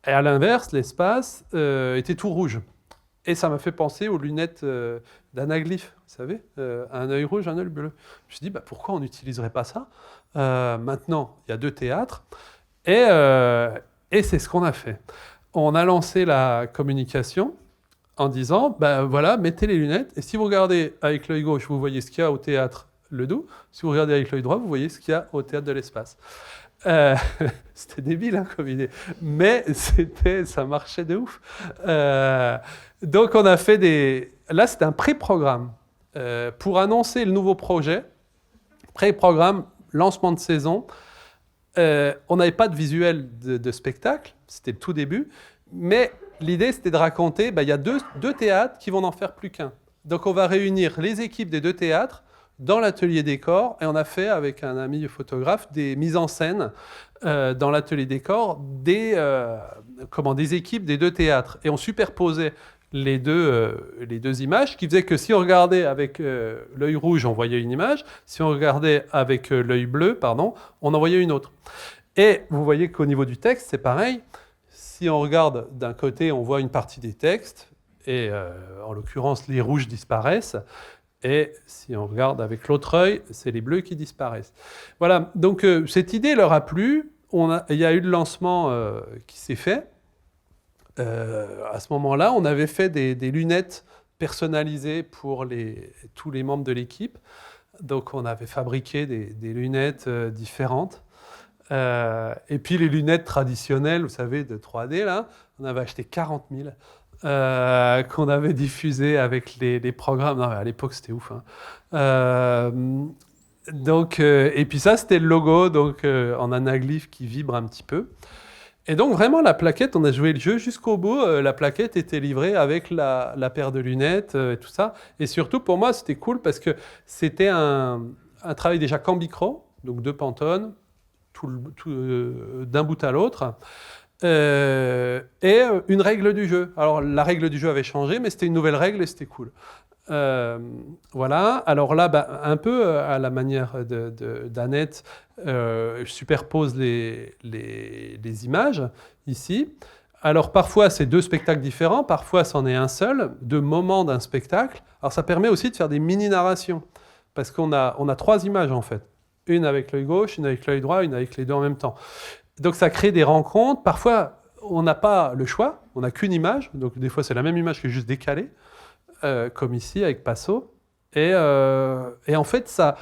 Et à l'inverse, l'espace était tout rouge. Et ça m'a fait penser aux lunettes d'anaglyphe, vous savez, un œil rouge, un œil bleu. Je me suis dit, pourquoi on n'utiliserait pas ça? Maintenant, il y a deux théâtres. Et c'est ce qu'on a fait. On a lancé la communication en disant, voilà, mettez les lunettes. Et si vous regardez avec l'œil gauche, vous voyez ce qu'il y a au théâtre Ledoux. Si vous regardez avec l'œil droit, vous voyez ce qu'il y a au théâtre de l'Espace. C'était débile comme idée, mais ça marchait de ouf. Donc on a fait là c'était un pré-programme pour annoncer le nouveau projet, pré-programme, lancement de saison. On n'avait pas de visuel de spectacle, c'était le tout début, mais l'idée c'était de raconter, il y a deux théâtres qui vont n'en faire plus qu'un. Donc on va réunir les équipes des deux théâtres dans l'atelier décor, et on a fait avec un ami photographe des mises en scène dans l'atelier décor des équipes des deux théâtres. Et on superposait les deux images, qui faisait que si on regardait avec l'œil rouge, on voyait une image, si on regardait avec l'œil bleu, on en voyait une autre. Et vous voyez qu'au niveau du texte, c'est pareil. Si on regarde d'un côté, on voit une partie des textes, et en l'occurrence, les rouges disparaissent. Et si on regarde avec l'autre œil, c'est les bleus qui disparaissent. Voilà, donc cette idée leur a plu. Il y a eu le lancement qui s'est fait. À ce moment-là, on avait fait des lunettes personnalisées pour tous les membres de l'équipe. Donc on avait fabriqué des lunettes différentes. Et puis les lunettes traditionnelles, vous savez, de 3D, là, on avait acheté 40 000. Qu'on avait diffusé avec les programmes. Non, à l'époque, c'était ouf. Donc, et puis ça, c'était le logo donc, en anaglyphe qui vibre un petit peu. Et donc, vraiment, la plaquette, on a joué le jeu jusqu'au bout. La plaquette était livrée avec la paire de lunettes et tout ça. Et surtout, pour moi, c'était cool parce que c'était un travail déjà Cambicro, donc deux Pantone, d'un bout à l'autre. Et une règle du jeu. Alors la règle du jeu avait changé, mais c'était une nouvelle règle et c'était cool. Voilà. Alors là, un peu à la manière d'Annette, je superpose les images ici. Alors parfois c'est deux spectacles différents, parfois c'en est un seul, deux moments d'un spectacle. Alors ça permet aussi de faire des mini-narrations, parce qu'on a trois images en fait. Une avec l'œil gauche, une avec l'œil droit, une avec les deux en même temps. Donc ça crée des rencontres. Parfois, on n'a pas le choix, on n'a qu'une image. Donc des fois, c'est la même image qui est juste décalée, comme ici avec Passo. Et en fait, ça,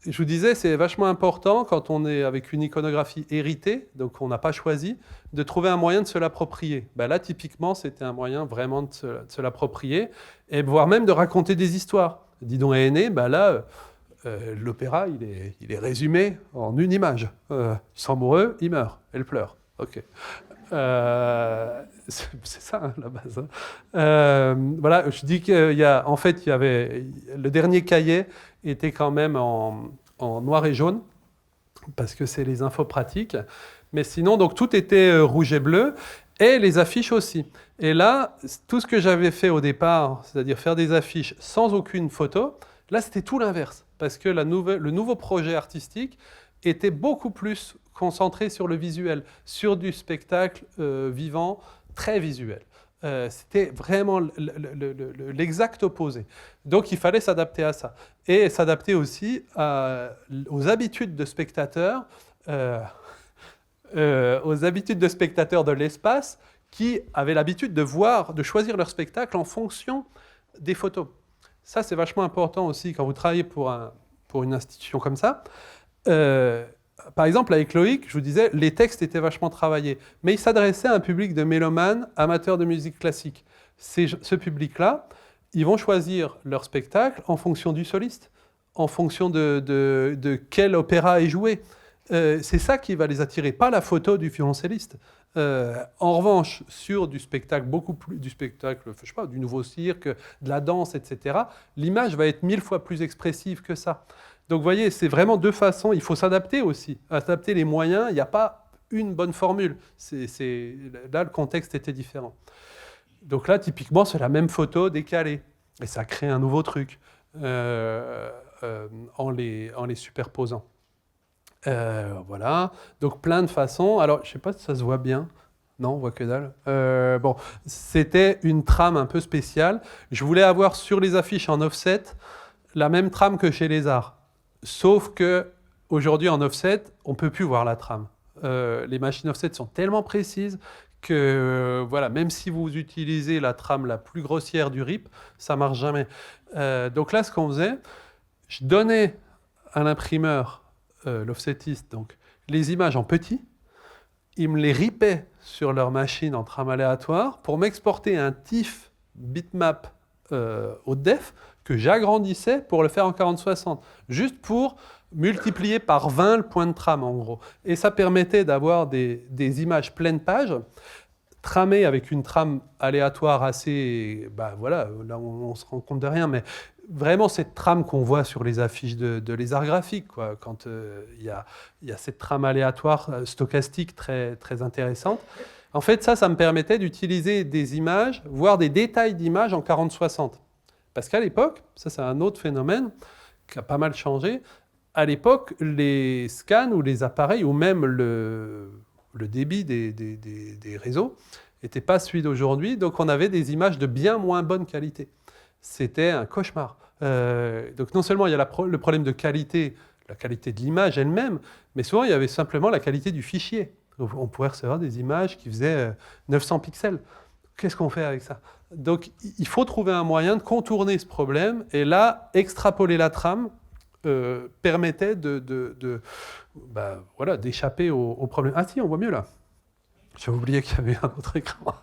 je vous disais, c'est vachement important quand on est avec une iconographie héritée, donc on n'a pas choisi, de trouver un moyen de se l'approprier. Là, typiquement, c'était un moyen vraiment de se l'approprier, et voire même de raconter des histoires. Didon et Aîné, là... l'opéra, il est résumé en une image. Ils sont amoureux, il meurt, elle pleure. Ok. C'est ça, la base. Voilà, je dis qu'il y a... En fait, il y avait... Le dernier cahier était quand même en noir et jaune, parce que c'est les infos pratiques. Mais sinon, donc, tout était rouge et bleu, et les affiches aussi. Et là, tout ce que j'avais fait au départ, c'est-à-dire faire des affiches sans aucune photo, là, c'était tout l'inverse. Parce que le nouveau projet artistique était beaucoup plus concentré sur le visuel, sur du spectacle vivant, très visuel. C'était vraiment l'exact opposé. Donc il fallait s'adapter à ça. Et s'adapter aussi aux habitudes de spectateurs, de l'espace, qui avaient l'habitude de choisir leur spectacle en fonction des photos. Ça, c'est vachement important aussi quand vous travaillez pour pour une institution comme ça. Par exemple, avec Loïc, je vous disais, les textes étaient vachement travaillés, mais il s'adressait à un public de mélomanes, amateurs de musique classique. Ce public-là, ils vont choisir leur spectacle en fonction du soliste, en fonction de quel opéra est joué. C'est ça qui va les attirer, pas la photo du violoncelliste. En revanche, sur du spectacle, beaucoup plus du spectacle, je sais pas, du nouveau cirque, de la danse, etc., l'image va être 1000 fois plus expressive que ça. Donc vous voyez, c'est vraiment deux façons. Il faut s'adapter aussi, adapter les moyens. Il n'y a pas une bonne formule. Là, le contexte était différent. Donc là, typiquement, c'est la même photo décalée. Et ça crée un nouveau truc en les superposant. Voilà. Donc plein de façons. Alors, je ne sais pas si ça se voit bien. Non, on voit que dalle. Bon, c'était une trame un peu spéciale. Je voulais avoir sur les affiches en offset la même trame que chez les Arts. Sauf que aujourd'hui en offset, on ne peut plus voir la trame. Les machines offset sont tellement précises que voilà, même si vous utilisez la trame la plus grossière du RIP, ça ne marche jamais. Donc là, ce qu'on faisait, je donnais à l'imprimeur, l'offsetiste, donc, les images en petit, ils me les ripaient sur leur machine en trame aléatoire pour m'exporter un TIFF bitmap haute def que j'agrandissais pour le faire en 40-60, juste pour multiplier par 20 le point de trame en gros. Et ça permettait d'avoir des images pleine page, tramées avec une trame aléatoire assez... voilà, là on se rend compte de rien, mais vraiment cette trame qu'on voit sur les affiches de les arts graphiques, quoi, quand il y a cette trame aléatoire stochastique très, très intéressante. En fait, ça me permettait d'utiliser des images, voire des détails d'images en 40-60. Parce qu'à l'époque, ça c'est un autre phénomène qui a pas mal changé, à l'époque, les scans ou les appareils, ou même le débit des réseaux, n'était pas celui d'aujourd'hui, donc on avait des images de bien moins bonne qualité. C'était un cauchemar. Donc non seulement il y a le problème de qualité, la qualité de l'image elle-même, mais souvent il y avait simplement la qualité du fichier. On pourrait recevoir des images qui faisaient 900 pixels. Qu'est-ce qu'on fait avec ça? Donc il faut trouver un moyen de contourner ce problème, et là, extrapoler la trame permettait d'échapper au problème. Ah si, on voit mieux là. J'ai oublié qu'il y avait un autre écran.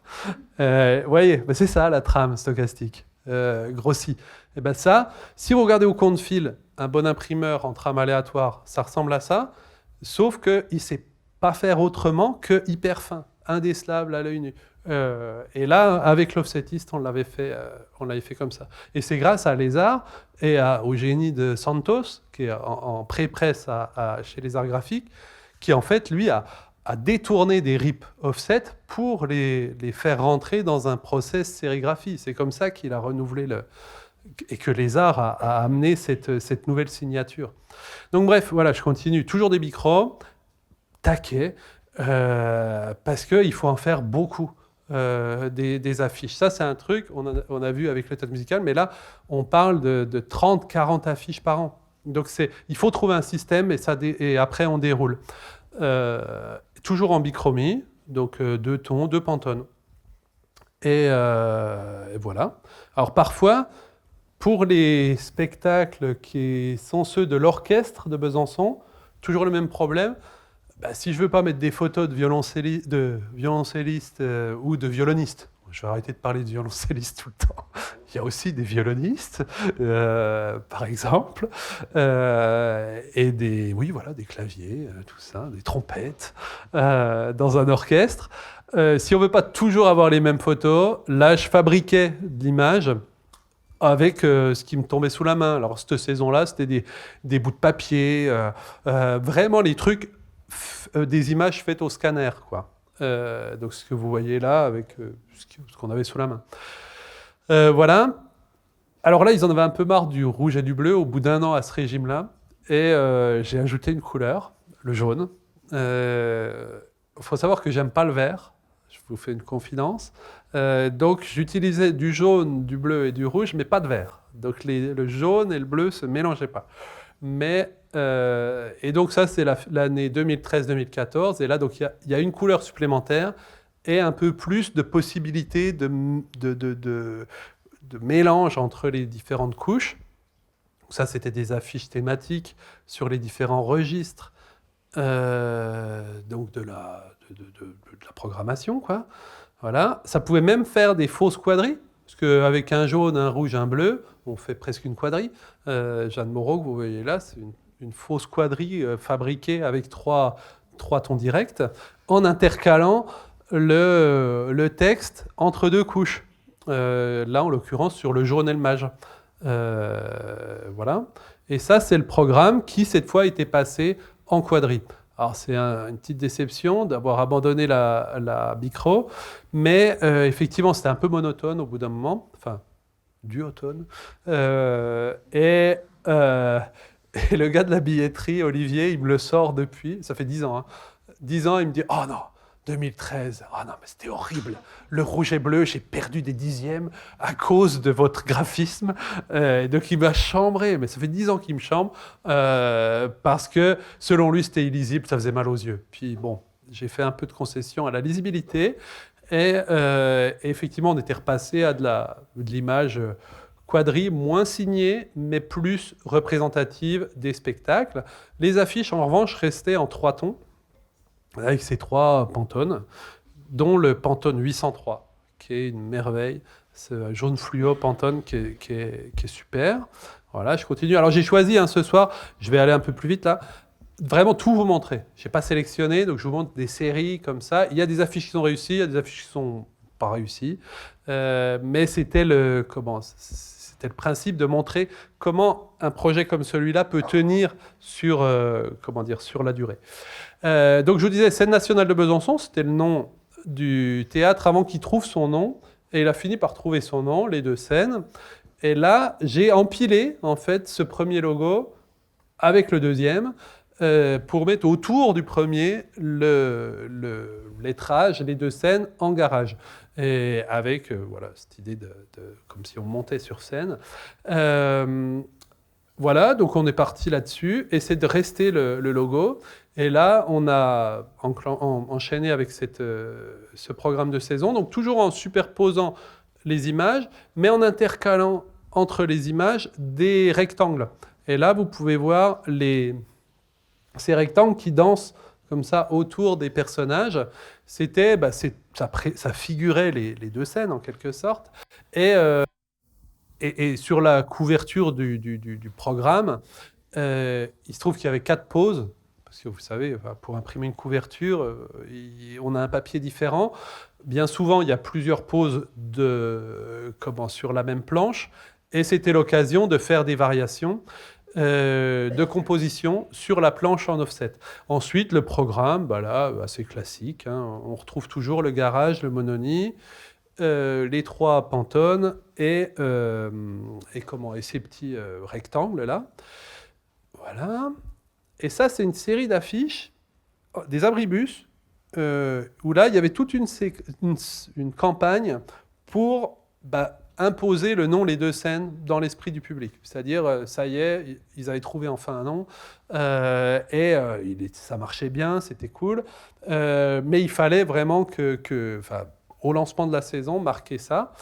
Voyez, c'est ça la trame stochastique. Grossie. Et ben ça, si vous regardez au compte fil un bon imprimeur en trame aléatoire, ça ressemble à ça, sauf qu'il ne sait pas faire autrement que hyper fin, indécelable à l'œil nu. Et là, avec l'offsetiste, on l'avait fait comme ça. Et c'est grâce à Lézard et au génie de Santos, qui est en pré-presse chez les arts graphiques, qui en fait, lui, a détourné des RIP offset pour les faire rentrer dans un process sérigraphie. C'est comme ça qu'il a renouvelé et que Lézard a amené cette nouvelle signature. Donc bref, voilà, je continue. Toujours des micros, taquet, parce qu'il faut en faire beaucoup. Des affiches. Ça, c'est un truc, on a vu avec le théâtre musical, mais là, on parle de 30-40 affiches par an. Donc, il faut trouver un système et après, on déroule. Toujours en bichromie, donc 2 tons, 2 pantones. Et voilà. Alors, parfois, pour les spectacles qui sont ceux de l'orchestre de Besançon, toujours le même problème. Si je ne veux pas mettre des photos de violoncellistes ou de violonistes, je vais arrêter de parler de violoncellistes tout le temps. Il y a aussi des violonistes, par exemple, et des claviers, tout ça, des trompettes, dans un orchestre. Si on ne veut pas toujours avoir les mêmes photos, là, je fabriquais de l'image avec ce qui me tombait sous la main. Alors, cette saison-là, c'était des bouts de papier, vraiment les trucs... des images faites au scanner, quoi. Donc ce que vous voyez là avec ce qu'on avait sous la main. Voilà. Alors là, ils en avaient un peu marre du rouge et du bleu au bout d'1 an à ce régime-là. Et j'ai ajouté une couleur, le jaune. Faut savoir que j'aime pas le vert. Je vous fais une confidence. Donc j'utilisais du jaune, du bleu et du rouge, mais pas de vert. Donc le jaune et le bleu se mélangeaient pas. Et donc ça, c'est l'année 2013-2014. Et là, donc il y a une couleur supplémentaire et un peu plus de possibilités de mélange entre les différentes couches. Ça, c'était des affiches thématiques sur les différents registres donc de la programmation, quoi. Voilà. Ça pouvait même faire des fausses quadrilles, parce qu'avec un jaune, un rouge, un bleu, on fait presque une quadrille. Jeanne Moreau, que vous voyez là, c'est une fausse quadrille fabriquée avec trois tons directs, en intercalant le texte entre deux couches. Là, en l'occurrence, sur le jaune et le mage. Voilà. Et ça, c'est le programme qui, cette fois, était passé en quadrille. Alors, c'est une petite déception d'avoir abandonné la Bicro, mais effectivement, c'était un peu monotone au bout d'un moment, enfin, duotone. Et le gars de la billetterie, Olivier, il me le sort depuis, ça fait 10 ans, hein. 10 ans, il me dit « Oh non, 2013, oh non, mais c'était horrible. Le rouge et bleu, j'ai perdu des dixièmes à cause de votre graphisme. » Donc il m'a chambré, mais ça fait 10 ans qu'il me chambre, parce que selon lui, c'était illisible, ça faisait mal aux yeux. Puis bon, j'ai fait un peu de concession à la lisibilité, et effectivement, on était repassé à de l'image quadrille, moins signée, mais plus représentative des spectacles. Les affiches, en revanche, restaient en 3 tons, avec ces 3 Pantone, dont le Pantone 803, qui est une merveille. Ce jaune fluo Pantone qui est super. Voilà, je continue. Alors j'ai choisi ce soir, je vais aller un peu plus vite là, vraiment tout vous montrer. Je n'ai pas sélectionné, donc je vous montre des séries comme ça. Il y a des affiches qui sont réussies, il y a des affiches qui sont pas réussies. Mais c'était le principe de montrer comment un projet comme celui-là peut tenir sur, sur la durée. Donc je vous disais, Scène nationale de Besançon, c'était le nom du théâtre avant qu'il trouve son nom. Et il a fini par trouver son nom, les 2 scènes. Et là, j'ai empilé en fait ce premier logo avec le deuxième pour mettre autour du premier le lettrage, les 2 scènes en garage. Et avec voilà, cette idée comme si on montait sur scène. Voilà, donc on est parti là-dessus, et c'est de rester le logo. Et là, on a enchaîné avec ce programme de saison, donc toujours en superposant les images, mais en intercalant entre les images des rectangles. Et là, vous pouvez voir ces rectangles qui dansent comme ça autour des personnages. Ça figurait les 2 scènes en quelque sorte. Et sur la couverture du programme, il se trouve qu'il y avait 4 poses, parce que vous savez, pour imprimer une couverture, on a un papier différent. Bien souvent, il y a plusieurs poses sur la même planche, et c'était l'occasion de faire des variations de composition sur la planche en offset. Ensuite, le programme, assez classique, hein, on retrouve toujours le garage, le Mononi, les 3 Pantone et ces petits rectangles là. Voilà. Et ça, c'est une série d'affiches, des abribus, où là, il y avait toute une campagne pour imposer le nom Les 2 scènes dans l'esprit du public. C'est-à-dire, ça y est, ils avaient trouvé enfin un nom, ça marchait bien, c'était cool, mais il fallait vraiment au lancement de la saison, marquer ça.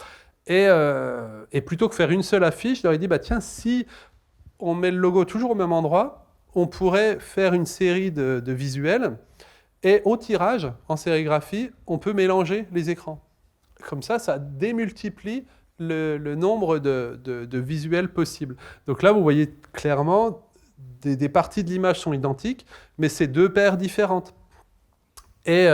Et plutôt que faire une seule affiche, je leur ai dit, tiens, si on met le logo toujours au même endroit, on pourrait faire une série de visuels, et au tirage, en sérigraphie, on peut mélanger les écrans. Comme ça démultiplie le nombre de visuels possibles. Donc là, vous voyez clairement, des parties de l'image sont identiques, mais c'est 2 paires différentes. Et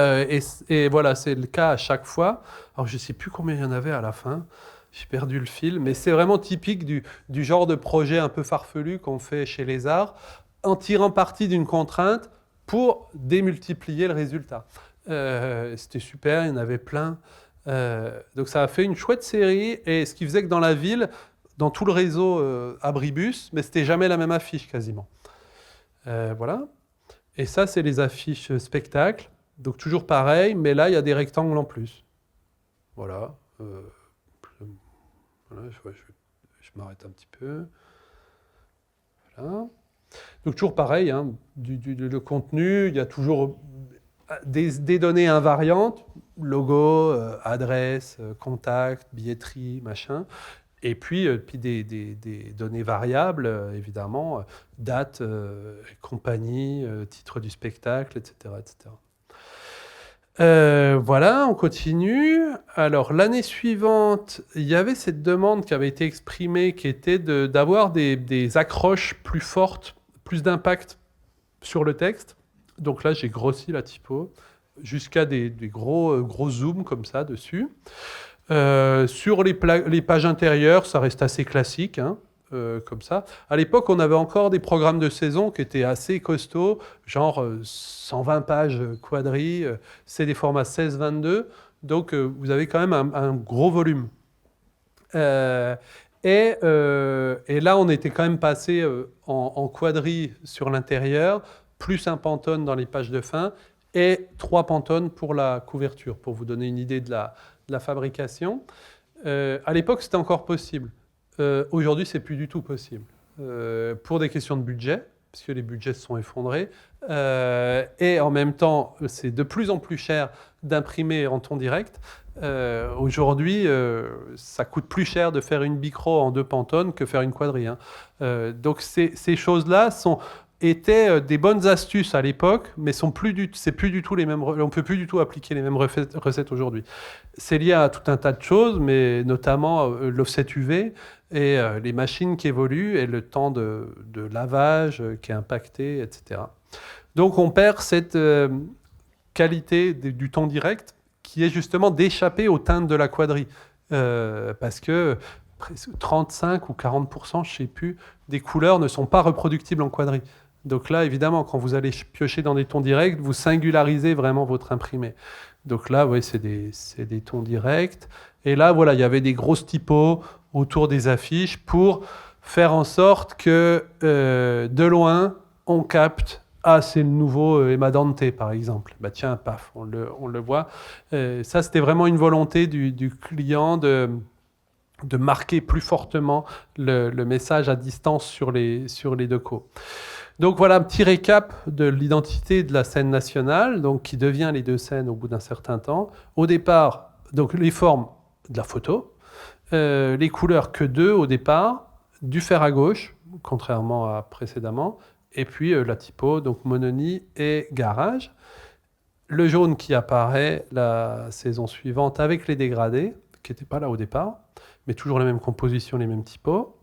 voilà, c'est le cas à chaque fois. Alors, je ne sais plus combien il y en avait à la fin. J'ai perdu le fil. Mais c'est vraiment typique du genre de projet un peu farfelu qu'on fait chez les arts, en tirant parti d'une contrainte pour démultiplier le résultat. C'était super, il y en avait plein. Donc ça a fait une chouette série. Et ce qui faisait que dans la ville, dans tout le réseau Abribus, mais c'était jamais la même affiche quasiment. Voilà. Et ça, c'est les affiches spectacles. Donc toujours pareil, mais là, il y a des rectangles en plus. Voilà. Je m'arrête un petit peu. Voilà. Donc toujours pareil, hein, le contenu, il y a toujours des données invariantes, logo, adresse, contact, billetterie, machin. Puis des données variables, évidemment, date, compagnie, titre du spectacle, etc., etc. Voilà, on continue. Alors, l'année suivante, il y avait cette demande qui avait été exprimée, qui était d'avoir des accroches plus fortes, plus d'impact sur le texte. Donc là, j'ai grossi la typo jusqu'à des gros zooms comme ça dessus. Sur les pages intérieures, ça reste assez classique, hein, comme ça. À l'époque, on avait encore des programmes de saison qui étaient assez costauds, genre 120 pages quadri, c'est des formats 16-22, donc vous avez quand même un gros volume. Euh, et là, on était quand même passé en quadri sur l'intérieur, plus un Pantone dans les pages de fin, et 3 Pantones pour la couverture, pour vous donner une idée de la fabrication. À l'époque, c'était encore possible. Aujourd'hui, c'est plus du tout possible. Pour des questions de budget, puisque les budgets se sont effondrés, et en même temps, c'est de plus en plus cher d'imprimer en ton direct. Aujourd'hui, ça coûte plus cher de faire une bicro en 2 Pantone que faire une quadrille, hein. Donc ces choses-là étaient des bonnes astuces à l'époque, mais c'est plus du tout les mêmes. On peut plus du tout appliquer les mêmes recettes aujourd'hui. C'est lié à tout un tas de choses, mais notamment l'offset UV et les machines qui évoluent et le temps de lavage qui est impacté, etc. Donc on perd cette qualité du ton direct qui est justement d'échapper aux teintes de la quadrille. Parce que 35 ou 40%, je ne sais plus, des couleurs ne sont pas reproductibles en quadrille. Donc là, évidemment, quand vous allez piocher dans des tons directs, vous singularisez vraiment votre imprimé. Donc là, oui, c'est des tons directs. Et là, voilà, il y avait des grosses typos autour des affiches pour faire en sorte que de loin, on capte. Ah, c'est le nouveau Emma Dante, par exemple. Bah tiens, paf, on le voit. Ça, c'était vraiment une volonté du client de marquer plus fortement le message à distance sur les decos. Donc voilà un petit récap de l'identité de la scène nationale, donc qui devient les deux scènes au bout d'un certain temps. Au départ, donc les formes de la photo, les couleurs que deux au départ, du fer à gauche, contrairement à précédemment, et puis la typo, donc Mononie et Garage. Le jaune qui apparaît la saison suivante avec les dégradés, qui n'étaient pas là au départ, mais toujours les mêmes compositions, les mêmes typos.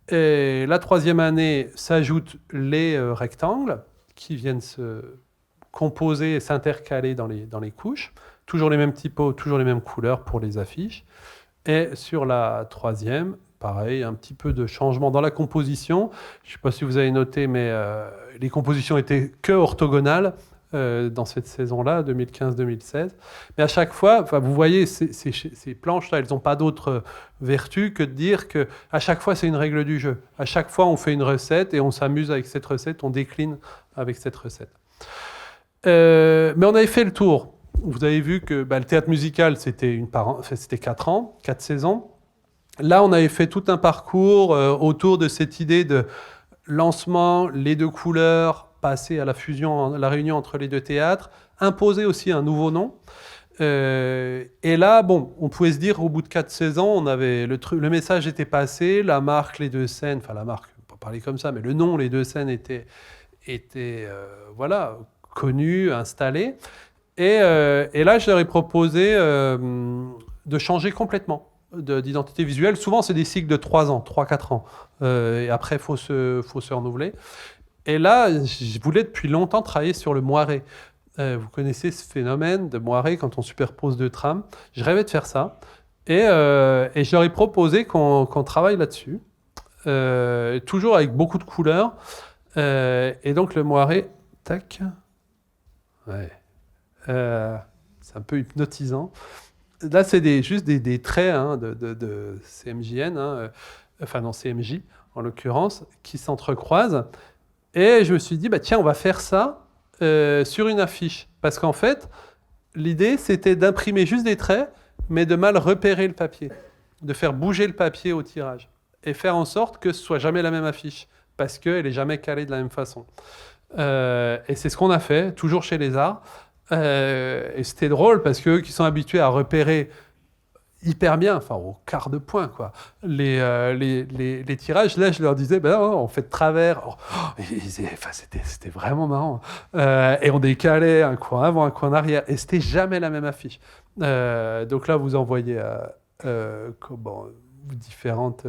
Et la troisième année s'ajoutent les rectangles qui viennent se composer et s'intercaler dans les couches. Toujours les mêmes typos, toujours les mêmes couleurs pour les affiches. Et sur la troisième, pareil, un petit peu de changement dans la composition. Je ne sais pas si vous avez noté, mais les compositions étaient que orthogonales dans cette saison-là, 2015-2016. Mais à chaque fois, vous voyez, ces planches-là, elles n'ont pas d'autre vertu que de dire qu'à chaque fois, c'est une règle du jeu. À chaque fois, on fait une recette et on s'amuse avec cette recette, on décline avec cette recette. Mais on avait fait le tour. Vous avez vu que le théâtre musical, c'était 4 ans, 4 saisons. Là, on avait fait tout un parcours autour de cette idée de lancement, les deux couleurs, passer à la fusion, la réunion entre les deux théâtres, imposer aussi un nouveau nom. Et là, bon, on pouvait se dire, au bout de 4 saisons, on avait le message était passé, la marque, les deux scènes, enfin la marque, on peut pas parler comme ça, mais le nom, les deux scènes étaient voilà, connus, installés. Et là, je leur ai proposé de changer complètement d'identité visuelle. Souvent, c'est des cycles de 3 ans, 3-4 ans. Et après, il faut se renouveler. Et là, je voulais depuis longtemps travailler sur le moiré. Vous connaissez ce phénomène de moiré quand on superpose deux trames. Je rêvais de faire ça. Et je leur ai proposé qu'on travaille là-dessus. Toujours avec beaucoup de couleurs. Et donc le moiré, tac. Ouais. C'est un peu hypnotisant. Là, c'est juste des traits hein, de CMJN, hein, enfin non, CMJ en l'occurrence, qui s'entrecroisent. Et je me suis dit, bah, tiens, on va faire ça sur une affiche. Parce qu'en fait, l'idée, c'était d'imprimer juste des traits, mais de mal repérer le papier. De faire bouger le papier au tirage. Et faire en sorte que ce soit jamais la même affiche. Parce qu'elle n'est jamais calée de la même façon. Et c'est ce qu'on a fait, toujours chez les Arts. Et c'était drôle parce qu'eux qui sont habitués à repérer, hyper bien, enfin au quart de point, quoi. Les tirages, là, je leur disais, ben non, on fait de travers. Enfin, c'était vraiment marrant. Et on décalait un coin avant, un coin arrière. Et c'était jamais la même affiche. Donc là, vous en voyez différentes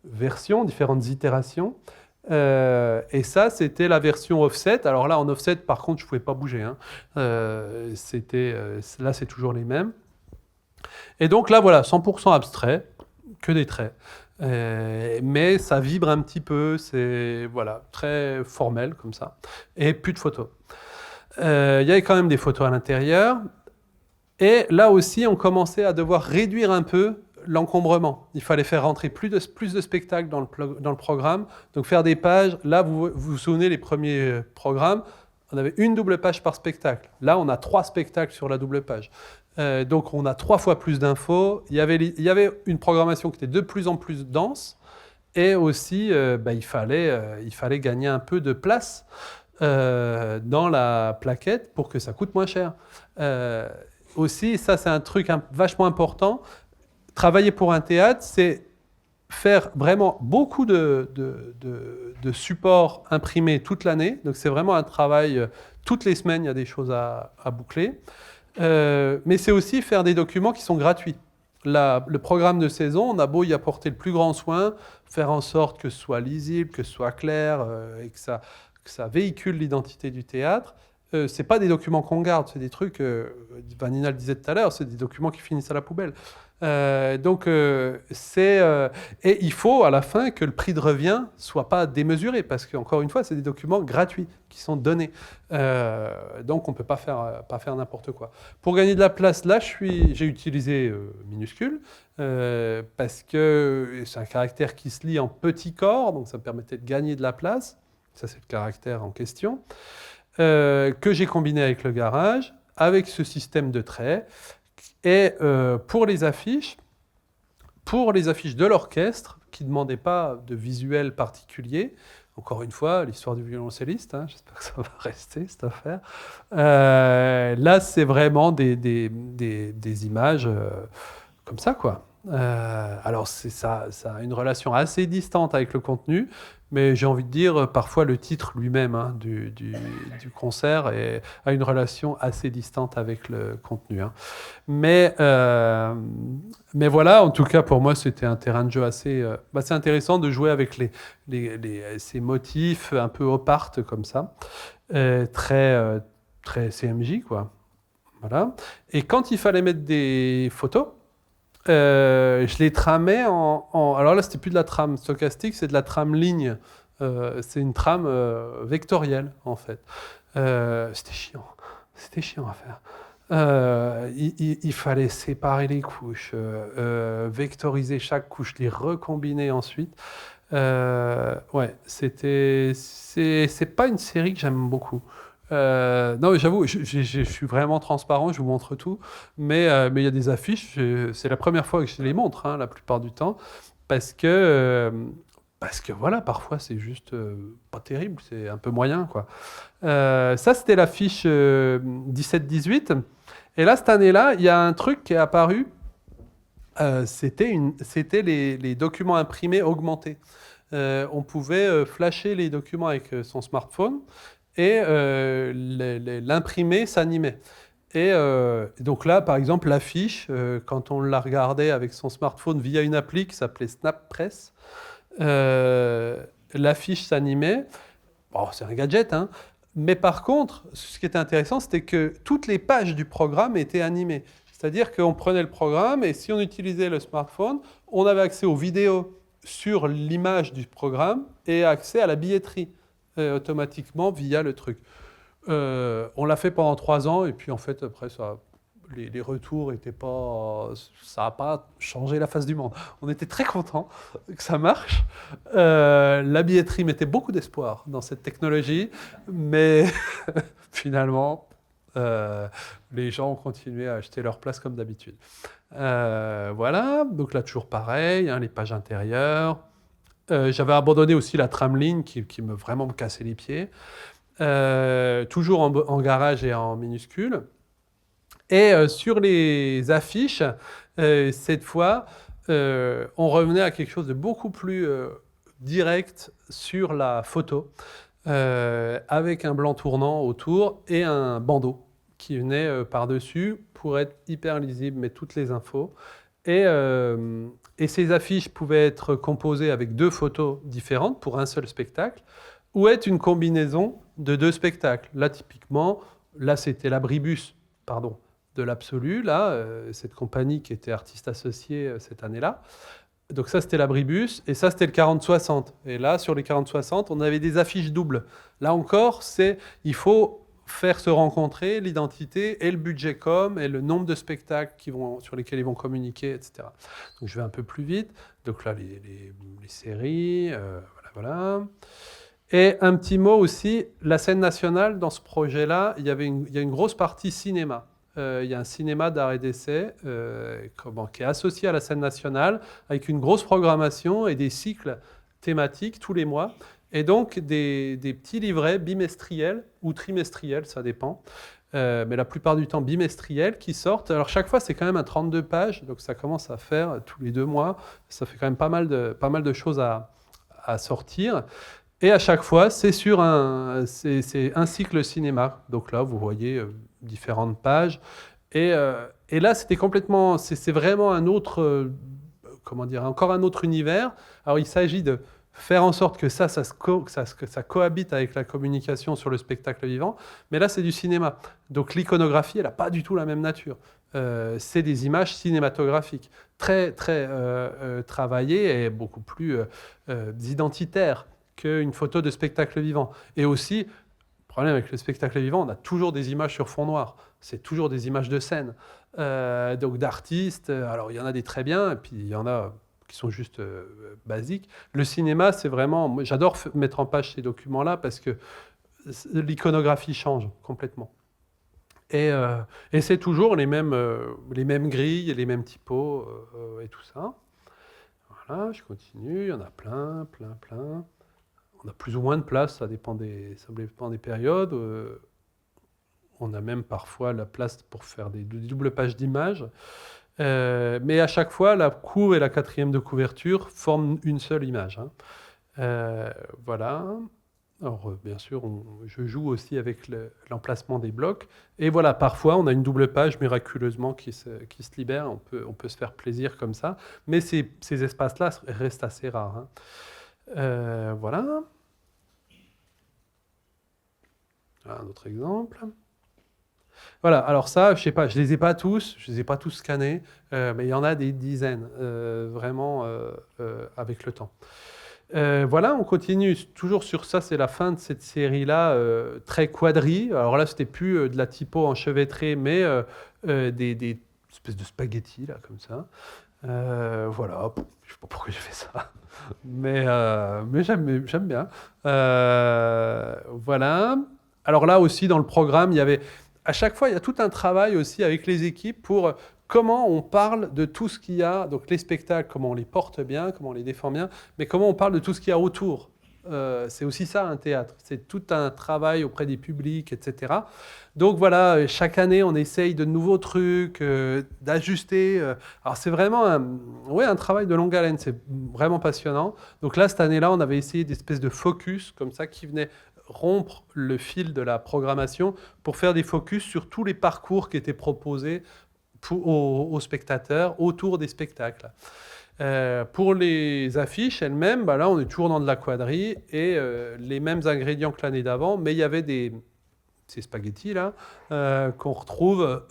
versions, différentes itérations. Et ça, c'était la version offset. Alors là, en offset, par contre, je ne pouvais pas bouger, hein. Là, c'est toujours les mêmes. Et donc là, voilà, 100% abstrait, que des traits. Mais ça vibre un petit peu, c'est voilà, très formel comme ça. Et plus de photos. Il y avait quand même des photos à l'intérieur. Et là aussi, on commençait à devoir réduire un peu l'encombrement. Il fallait faire rentrer plus de spectacles dans le programme. Donc faire des pages. Là, vous souvenez, les premiers programmes, on avait une double page par spectacle. Là, on a 3 spectacles sur la double page. Donc on a 3 fois plus d'infos. Il y avait une programmation qui était de plus en plus dense. Et aussi, il fallait gagner un peu de place dans la plaquette pour que ça coûte moins cher. Aussi, ça c'est un truc vachement important. Travailler pour un théâtre, c'est faire vraiment beaucoup de supports imprimés toute l'année. Donc c'est vraiment un travail, toutes les semaines, il y a des choses à boucler. Mais c'est aussi faire des documents qui sont gratuits. Le programme de saison, on a beau y apporter le plus grand soin, faire en sorte que ce soit lisible, que ce soit clair, et que ça véhicule l'identité du théâtre. C'est pas des documents qu'on garde, c'est des trucs, Vanina le disait tout à l'heure, c'est des documents qui finissent à la poubelle. Et il faut à la fin que le prix de revient soit pas démesuré, parce qu'encore une fois, c'est des documents gratuits qui sont donnés. Donc on peut pas faire n'importe quoi. Pour gagner de la place, là, j'ai utilisé minuscule, parce que c'est un caractère qui se lit en petit corps, donc ça me permettait de gagner de la place. Ça, c'est le caractère en question. Que j'ai combiné avec le garage, avec ce système de traits. Et pour les affiches de l'orchestre, qui ne demandaient pas de visuel particulier, encore une fois, l'histoire du violoncelliste, hein, j'espère que ça va rester cette affaire. Là, c'est vraiment des images comme ça, quoi. Alors, ça a une relation assez distante avec le contenu, mais j'ai envie de dire, parfois le titre lui-même, hein, du concert a une relation assez distante avec le contenu, hein. Mais voilà, en tout cas, pour moi, c'était un terrain de jeu assez intéressant de jouer avec ces motifs un peu op-art comme ça, très CMJ, quoi. Voilà. Et quand il fallait mettre des photos, je les tramais alors là, c'était plus de la trame stochastique, c'est de la trame ligne. C'est une trame vectorielle, en fait. C'était chiant. C'était chiant à faire. Il fallait séparer les couches, vectoriser chaque couche, les recombiner ensuite. Ouais, c'est pas une série que j'aime beaucoup. Non, mais j'avoue, je suis vraiment transparent, je vous montre tout. Mais il y a des affiches, c'est la première fois que je les montre, hein, la plupart du temps, parce que voilà, parfois c'est juste pas terrible, c'est un peu moyen, quoi. Ça, c'était l'affiche 17-18. Et là, cette année-là, il y a un truc qui est apparu. C'était les documents imprimés augmentés. On pouvait flasher les documents avec son smartphone et l'imprimer s'animait. Et donc là, par exemple, l'affiche, quand on la regardait avec son smartphone via une appli qui s'appelait SnapPress, l'affiche s'animait. Bon, c'est un gadget, hein. Mais par contre, ce qui était intéressant, c'était que toutes les pages du programme étaient animées. C'est-à-dire qu'on prenait le programme et si on utilisait le smartphone, on avait accès aux vidéos sur l'image du programme et accès à la billetterie automatiquement via le truc. On l'a fait pendant 3 ans et puis en fait après les retours étaient pas, ça n'a pas changé la face du monde. On était très contents que ça marche. La billetterie mettait beaucoup d'espoir dans cette technologie, mais finalement les gens ont continué à acheter leur place comme d'habitude. Voilà, donc là toujours pareil, hein, les pages intérieures. J'avais abandonné aussi la tramline qui vraiment me cassait les pieds. Toujours en garage et en minuscule. Et sur les affiches, Cette fois, on revenait à quelque chose de beaucoup plus direct sur la photo, avec un blanc tournant autour et un bandeau qui venait par-dessus pour être hyper lisible, mettre toutes les infos. Et ces affiches pouvaient être composées avec 2 photos différentes pour un seul spectacle, ou être une combinaison de 2 spectacles. Là, typiquement, là, c'était l'abribus, pardon, de l'Absolu, là, cette compagnie qui était artiste associée cette année-là. Donc ça, c'était l'abribus, et ça, c'était le 40-60. Et là, sur les 40-60, on avait des affiches doubles. Là encore, il faut faire se rencontrer l'identité et le budget com et le nombre de spectacles sur lesquels ils vont communiquer, etc. Donc je vais un peu plus vite. Donc là, les séries, voilà. Et un petit mot aussi, la scène nationale, dans ce projet-là, il y a une grosse partie cinéma. Il y a un cinéma d'art et d'essai qui est associé à la scène nationale, avec une grosse programmation et des cycles thématiques tous les mois. Et donc des petits livrets bimestriels ou trimestriels, ça dépend. Mais la plupart du temps bimestriels qui sortent. Alors chaque fois, c'est quand même un 32 pages, donc ça commence à faire tous les 2 mois. Ça fait quand même pas mal de choses à sortir. Et à chaque fois, c'est c'est un cycle cinéma. Donc là, vous voyez différentes pages. Et là, c'est vraiment un autre, comment dire, encore un autre univers. Alors, il s'agit de faire en sorte que que ça cohabite avec la communication sur le spectacle vivant. Mais là, c'est du cinéma. Donc l'iconographie, elle n'a pas du tout la même nature. C'est des images cinématographiques, très, très travaillées et beaucoup plus identitaires qu'une photo de spectacle vivant. Et aussi, le problème avec le spectacle vivant, on a toujours des images sur fond noir. C'est toujours des images de scène. Donc d'artistes. Alors, il y en a des très bien, et puis il y en a qui sont juste basiques. Le cinéma, c'est vraiment... Moi, j'adore mettre en page ces documents-là parce que l'iconographie change complètement. Et c'est toujours les mêmes grilles, les mêmes typos et tout ça. Voilà, je continue. Il y en a plein, plein, plein. On a plus ou moins de place, ça dépend des périodes. On a même parfois la place pour faire des doubles pages d'images. Mais à chaque fois, la couve et la 4e de couverture forment une seule image. Voilà. Alors, bien sûr, je joue aussi avec l'emplacement des blocs. Et voilà, parfois, on a une double page miraculeusement qui se libère. On peut se faire plaisir comme ça. Mais ces espaces-là restent assez rares. Voilà. Un autre exemple. Voilà, alors ça, je sais pas, je les ai pas tous scannés, mais il y en a des dizaines, vraiment, avec le temps. Voilà, on continue toujours sur ça, c'est la fin de cette série-là, très quadri. Alors là, c'était plus de la typo enchevêtrée, mais des espèces de spaghettis, là, comme ça. Voilà, je sais pas pourquoi j'ai fait ça, mais j'aime bien. Voilà. Alors là aussi, dans le programme, à chaque fois, il y a tout un travail aussi avec les équipes pour comment on parle de tout ce qu'il y a, donc les spectacles, comment on les porte bien, comment on les défend bien, mais comment on parle de tout ce qu'il y a autour. C'est aussi ça un théâtre, c'est tout un travail auprès des publics, etc. Donc voilà, chaque année on essaye de nouveaux trucs, d'ajuster. Alors c'est vraiment un travail de longue haleine, c'est vraiment passionnant. Donc là, cette année-là, on avait essayé des espèces de focus comme ça qui venaient rompre le fil de la programmation pour faire des focus sur tous les parcours qui étaient proposés aux spectateurs autour des spectacles. Pour les affiches elles-mêmes, là on est toujours dans de la quadrille et les mêmes ingrédients que l'année d'avant, mais il y avait ces spaghettis là qu'on retrouve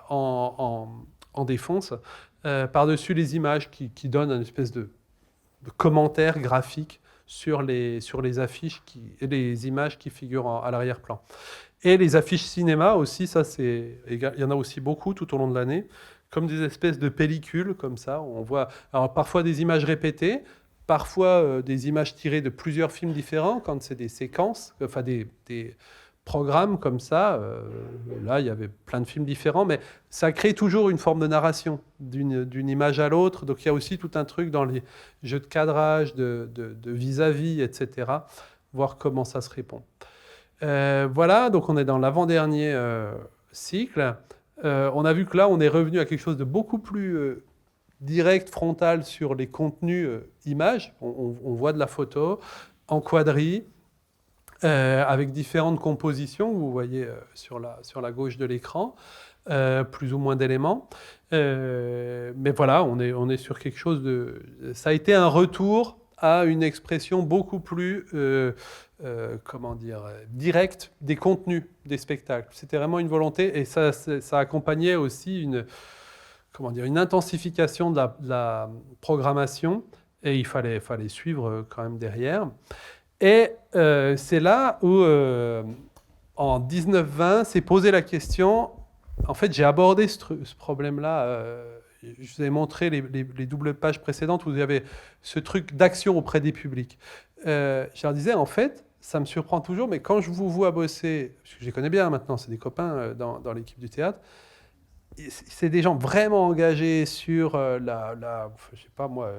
en défonce par-dessus les images qui donnent une espèce de commentaire graphique sur les affiches et les images qui figurent à l'arrière-plan. Et les affiches cinéma aussi, il y en a aussi beaucoup tout au long de l'année, comme des espèces de pellicules comme ça. On voit alors parfois des images répétées, parfois des images tirées de plusieurs films différents quand c'est des séquences, enfin des programmes comme ça. Là, il y avait plein de films différents, mais ça crée toujours une forme de narration d'une image à l'autre. Donc il y a aussi tout un truc dans les jeux de cadrage, de vis-à-vis, etc. Voir comment ça se répond. Voilà, donc on est dans l'avant-dernier cycle. On a vu que là, on est revenu à quelque chose de beaucoup plus direct, frontal sur les contenus images. On voit de la photo en quadri, avec différentes compositions, vous voyez sur la gauche de l'écran, plus ou moins d'éléments. Mais voilà, on est sur quelque chose de... Ça a été un retour à une expression beaucoup plus, directe des contenus des spectacles. C'était vraiment une volonté, et ça accompagnait aussi une intensification de la programmation, et il fallait suivre quand même derrière. Et c'est là où, en 19-20, s'est posé la question. En fait, j'ai abordé ce problème-là. Je vous ai montré les doubles pages précédentes où il y avait ce truc d'action auprès des publics. Je leur disais, en fait, ça me surprend toujours, mais quand je vous vois bosser, parce que je les connais bien maintenant, c'est des copains dans l'équipe du théâtre, c'est des gens vraiment engagés sur je sais pas moi,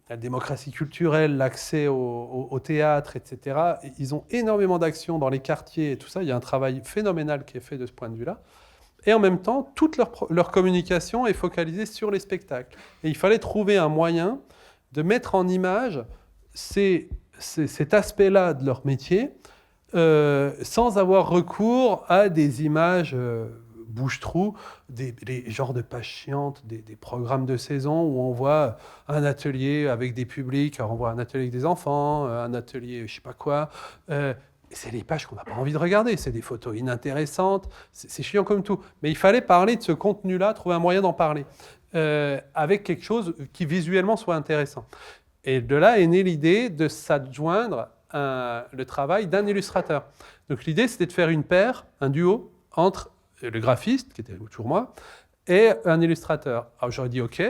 la démocratie culturelle, l'accès au théâtre, etc. Ils ont énormément d'actions dans les quartiers et tout ça. Il y a un travail phénoménal qui est fait de ce point de vue-là. Et en même temps, toute leur communication est focalisée sur les spectacles. Et il fallait trouver un moyen de mettre en image cet aspect-là de leur métier, sans avoir recours à des images bouche-trou, des genres de pages chiantes, des programmes de saison où on voit un atelier avec des publics, alors on voit un atelier avec des enfants, un atelier je sais pas quoi. C'est des pages qu'on n'a pas envie de regarder, c'est des photos inintéressantes, c'est chiant comme tout. Mais il fallait parler de ce contenu-là, trouver un moyen d'en parler, avec quelque chose qui visuellement soit intéressant. Et de là est née l'idée de s'adjoindre le travail d'un illustrateur. Donc l'idée, c'était de faire une paire, un duo, entre le graphiste, qui était toujours moi, et un illustrateur. Alors j'aurais dit OK,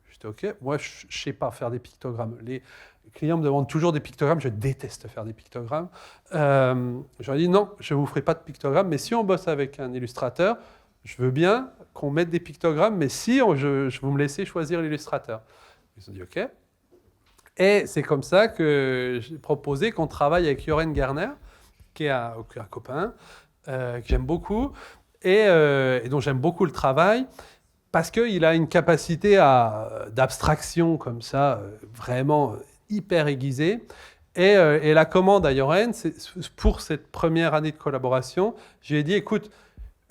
j'étais OK. Moi, je ne sais pas faire des pictogrammes. Les clients me demandent toujours des pictogrammes, je déteste faire des pictogrammes. J'aurais dit non, je ne vous ferai pas de pictogrammes, mais si on bosse avec un illustrateur, je veux bien qu'on mette des pictogrammes, mais si vous me laissez choisir l'illustrateur. Ils ont dit OK. Et c'est comme ça que j'ai proposé qu'on travaille avec Joren Garner, qui est un copain, que j'aime beaucoup, et dont j'aime beaucoup le travail, parce qu'il a une capacité d'abstraction comme ça, vraiment hyper aiguisée. Et la commande à Joren, pour cette première année de collaboration, je lui ai dit, écoute,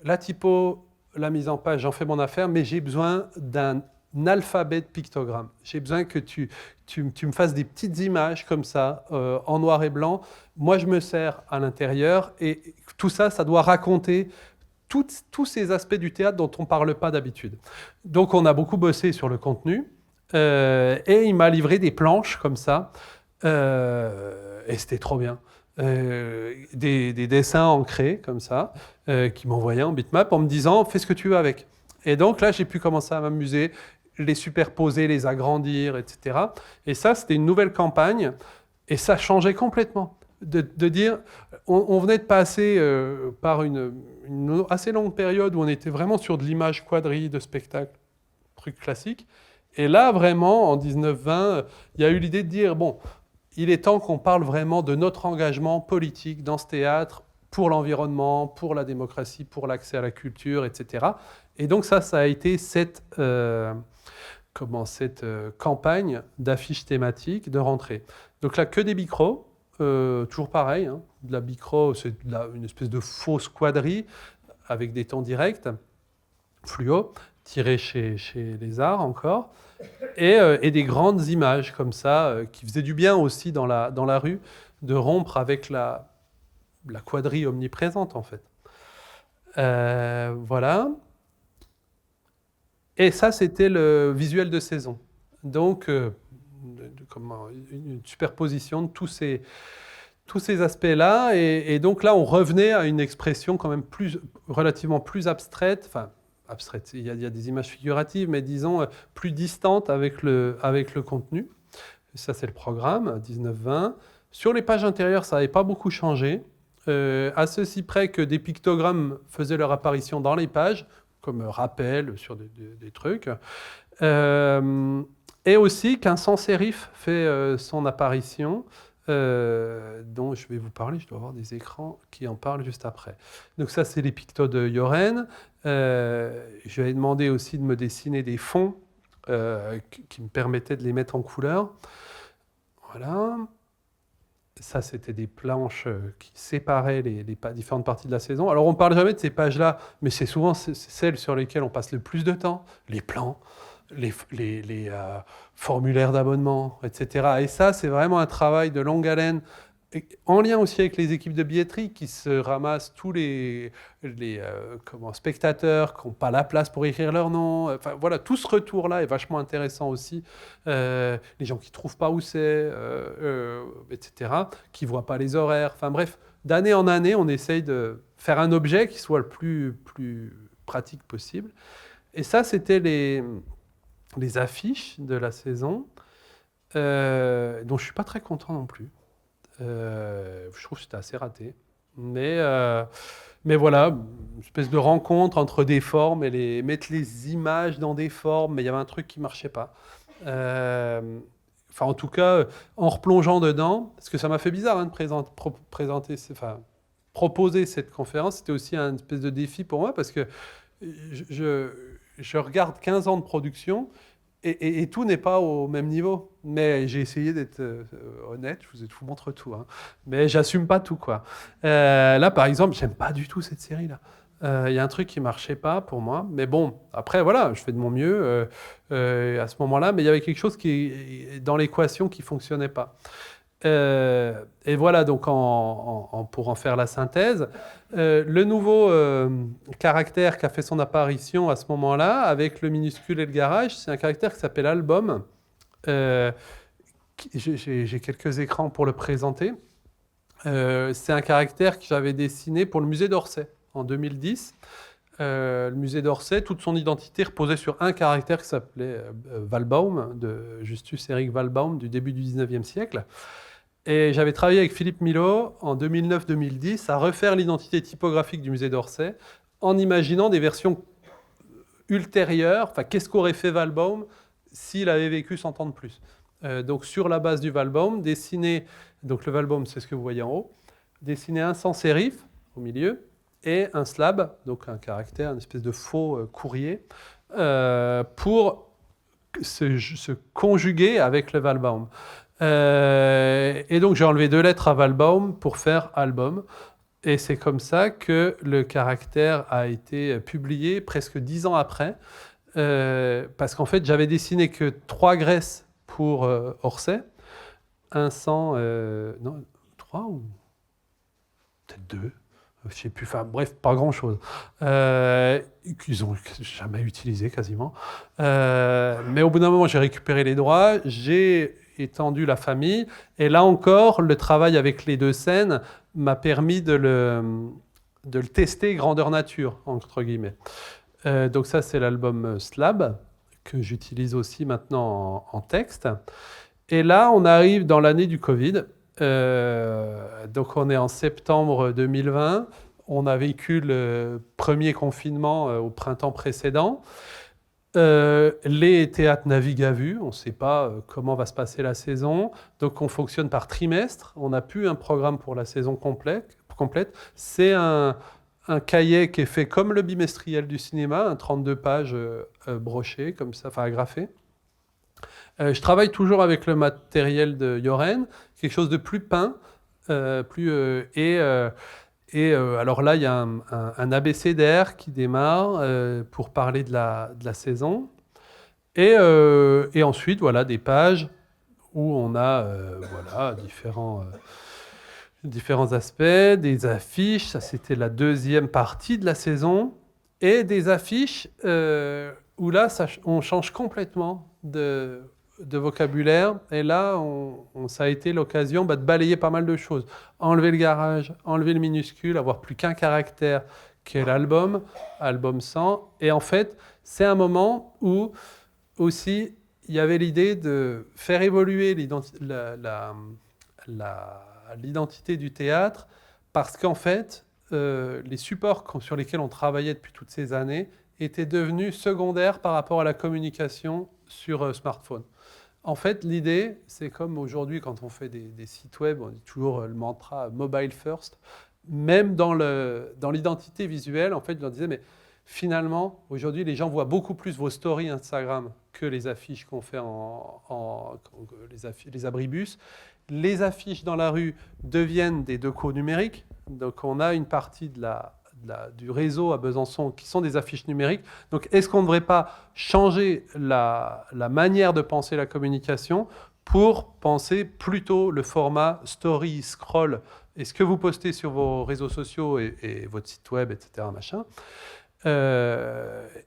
la typo, la mise en page, j'en fais mon affaire, mais j'ai besoin d'un alphabet de pictogrammes. J'ai besoin que tu me fasses des petites images comme ça, en noir et blanc. Moi, je me sers à l'intérieur, et tout ça, ça doit raconter tous ces aspects du théâtre dont on ne parle pas d'habitude. Donc, on a beaucoup bossé sur le contenu, et il m'a livré des planches comme ça, et c'était trop bien. Des dessins ancrés comme ça, qui m'envoyaient en bitmap en me disant « fais ce que tu veux avec ». Et donc là, j'ai pu commencer à m'amuser, les superposer, les agrandir, etc. Et ça, c'était une nouvelle campagne, et ça changeait complètement. De dire, on venait de passer par une assez longue période où on était vraiment sur de l'image quadrille de spectacle, truc classique. Et là, vraiment, en 19-20, il y a eu l'idée de dire, bon, il est temps qu'on parle vraiment de notre engagement politique dans ce théâtre, pour l'environnement, pour la démocratie, pour l'accès à la culture, etc. Et donc ça a été cette campagne d'affiches thématiques de rentrée. Donc là, que des bicros. Toujours pareil, hein, de la bicro, c'est une espèce de fausse quadrille avec des tons directs, fluo, tirés chez les Arts encore, et des grandes images comme ça, qui faisaient du bien aussi dans la rue, de rompre avec la quadrille omniprésente en fait. Voilà. Et ça, c'était le visuel de saison. Donc, une superposition de tous ces aspects-là. Et donc là, on revenait à une expression quand même relativement plus abstraite. Enfin, abstraite, il y a des images figuratives, mais disons plus distantes avec le contenu. Ça, c'est le programme, 19-20. Sur les pages intérieures, ça n'avait pas beaucoup changé. À ceci près que des pictogrammes faisaient leur apparition dans les pages, comme rappel sur des trucs. Et aussi qu'un sans-sérif fait son apparition dont je vais vous parler. Je dois avoir des écrans qui en parlent juste après. Donc ça, c'est les pictos de Yoren. Je lui ai demandé aussi de me dessiner des fonds qui me permettaient de les mettre en couleur. Voilà. Ça, c'était des planches qui séparaient les différentes parties de la saison. Alors, on ne parle jamais de ces pages-là, mais c'est souvent celles sur lesquelles on passe le plus de temps. Les plans, les formulaires d'abonnement, etc. Et ça, c'est vraiment un travail de longue haleine, en lien aussi avec les équipes de billetterie qui se ramassent tous les spectateurs qui n'ont pas la place pour écrire leur nom. Enfin, voilà, tout ce retour-là est vachement intéressant aussi. Les gens qui ne trouvent pas où c'est, etc., qui ne voient pas les horaires. Enfin bref, d'année en année, on essaye de faire un objet qui soit le plus pratique possible. Et ça, c'était les affiches de la saison, dont je ne suis pas très content non plus. Je trouve que c'était assez raté. Mais voilà, une espèce de rencontre entre des formes et mettre les images dans des formes, mais il y avait un truc qui ne marchait pas. Enfin, en tout cas, en replongeant dedans, parce que ça m'a fait bizarre de proposer cette conférence, c'était aussi un espèce de défi pour moi, parce que je, je regarde 15 ans de production et tout n'est pas au même niveau. Mais j'ai essayé d'être honnête, je vous montre tout. Hein. Mais j'assume pas tout, quoi. Là, par exemple, j'aime pas du tout cette série-là. Il y a un truc qui marchait pas pour moi. Mais bon, après, voilà, je fais de mon mieux à ce moment-là. Mais il y avait quelque chose dans l'équation qui fonctionnait pas. Et voilà, donc pour en faire la synthèse, le nouveau caractère qui a fait son apparition à ce moment-là, avec le minuscule et le garage, c'est un caractère qui s'appelle album. Euh, j'ai quelques écrans pour le présenter. C'est un caractère que j'avais dessiné pour le musée d'Orsay en 2010. Le musée d'Orsay, toute son identité reposait sur un caractère qui s'appelait Walbaum, de Justus Eric Walbaum, du début du 19e siècle. Et j'avais travaillé avec Philippe Milot en 2009-2010 à refaire l'identité typographique du musée d'Orsay en imaginant des versions ultérieures. Enfin, qu'est-ce qu'aurait fait Walbaum s'il avait vécu 100 ans de plus? Donc, sur la base du Walbaum, dessiner, donc le Walbaum, c'est ce que vous voyez en haut, dessiner un sans sérif au milieu et un slab, donc un caractère, une espèce de faux courrier, pour se conjuguer avec le Walbaum. Et donc j'ai enlevé 2 lettres à Walbaum pour faire album. Et c'est comme ça que le caractère a été publié presque 10 ans après. Parce qu'en fait, j'avais dessiné que 3 graisses pour Orsay. Un sang, non, 3 ou peut-être 2. Je sais plus, enfin bref, pas grand-chose. Qu'ils n'ont jamais utilisé quasiment. Mais au bout d'un moment, j'ai récupéré les droits, j'ai étendu la famille, et là encore, le travail avec les 2 scènes m'a permis de le tester grandeur nature, entre guillemets. Donc ça, c'est l'album Slab, que j'utilise aussi maintenant en texte. Et là, on arrive dans l'année du Covid. Donc on est en septembre 2020. On a vécu le premier confinement au printemps précédent. Les théâtres naviguent à vue. On ne sait pas comment va se passer la saison. Donc on fonctionne par trimestre. On n'a plus un programme pour la saison complète. C'est un cahier qui est fait comme le bimestriel du cinéma, un 32 pages broché, comme ça, enfin agrafé. Je travaille toujours avec le matériel de Yoren, quelque chose de plus peint, alors là, il y a un abécédaire qui démarre pour parler de la saison. Et ensuite, voilà, des pages où on a voilà, différents aspects, des affiches, ça c'était la deuxième partie de la saison, et des affiches où là, on change complètement de vocabulaire. Et là, ça a été l'occasion de balayer pas mal de choses. Enlever le garage, enlever le minuscule, avoir plus qu'un caractère qui est l'album, album 100. Et en fait, c'est un moment où aussi il y avait l'idée de faire évoluer l'identité du théâtre, parce qu'en fait, les supports sur lesquels on travaillait depuis toutes ces années étaient devenus secondaires par rapport à la communication sur smartphone. En fait, l'idée, c'est comme aujourd'hui, quand on fait des sites web, on dit toujours le mantra mobile first. Même dans l'identité visuelle, en fait, je leur disais, mais finalement, aujourd'hui, les gens voient beaucoup plus vos stories Instagram que les affiches qu'on fait les abribus. Les affiches dans la rue deviennent des decos numériques. Donc, on a une partie du réseau à Besançon qui sont des affiches numériques. Donc, est-ce qu'on ne devrait pas changer la manière de penser la communication pour penser plutôt le format story, scroll, et ce que vous postez sur vos réseaux sociaux et votre site web, etc., machin,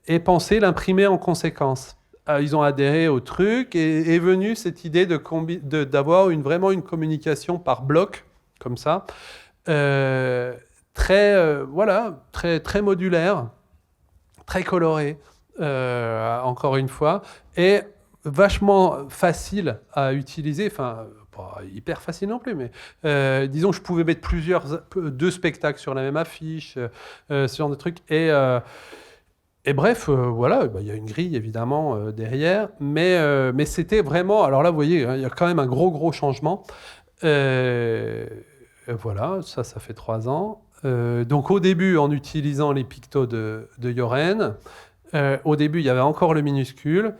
et penser l'imprimer en conséquence. Ils ont adhéré au truc et est venue cette idée d'avoir vraiment une communication par bloc, comme ça, très modulaire, très colorée, encore une fois, et vachement facile à utiliser, enfin, pas hyper facile non plus, mais disons que je pouvais mettre deux spectacles sur la même affiche, ce genre de truc, et bref, voilà, bah, y a une grille évidemment derrière, mais c'était vraiment, alors là vous voyez, hein, il y a quand même un gros changement. Voilà, ça fait 3 ans. Donc au début, en utilisant les pictos de Yoren, au début, il y avait encore le minuscule.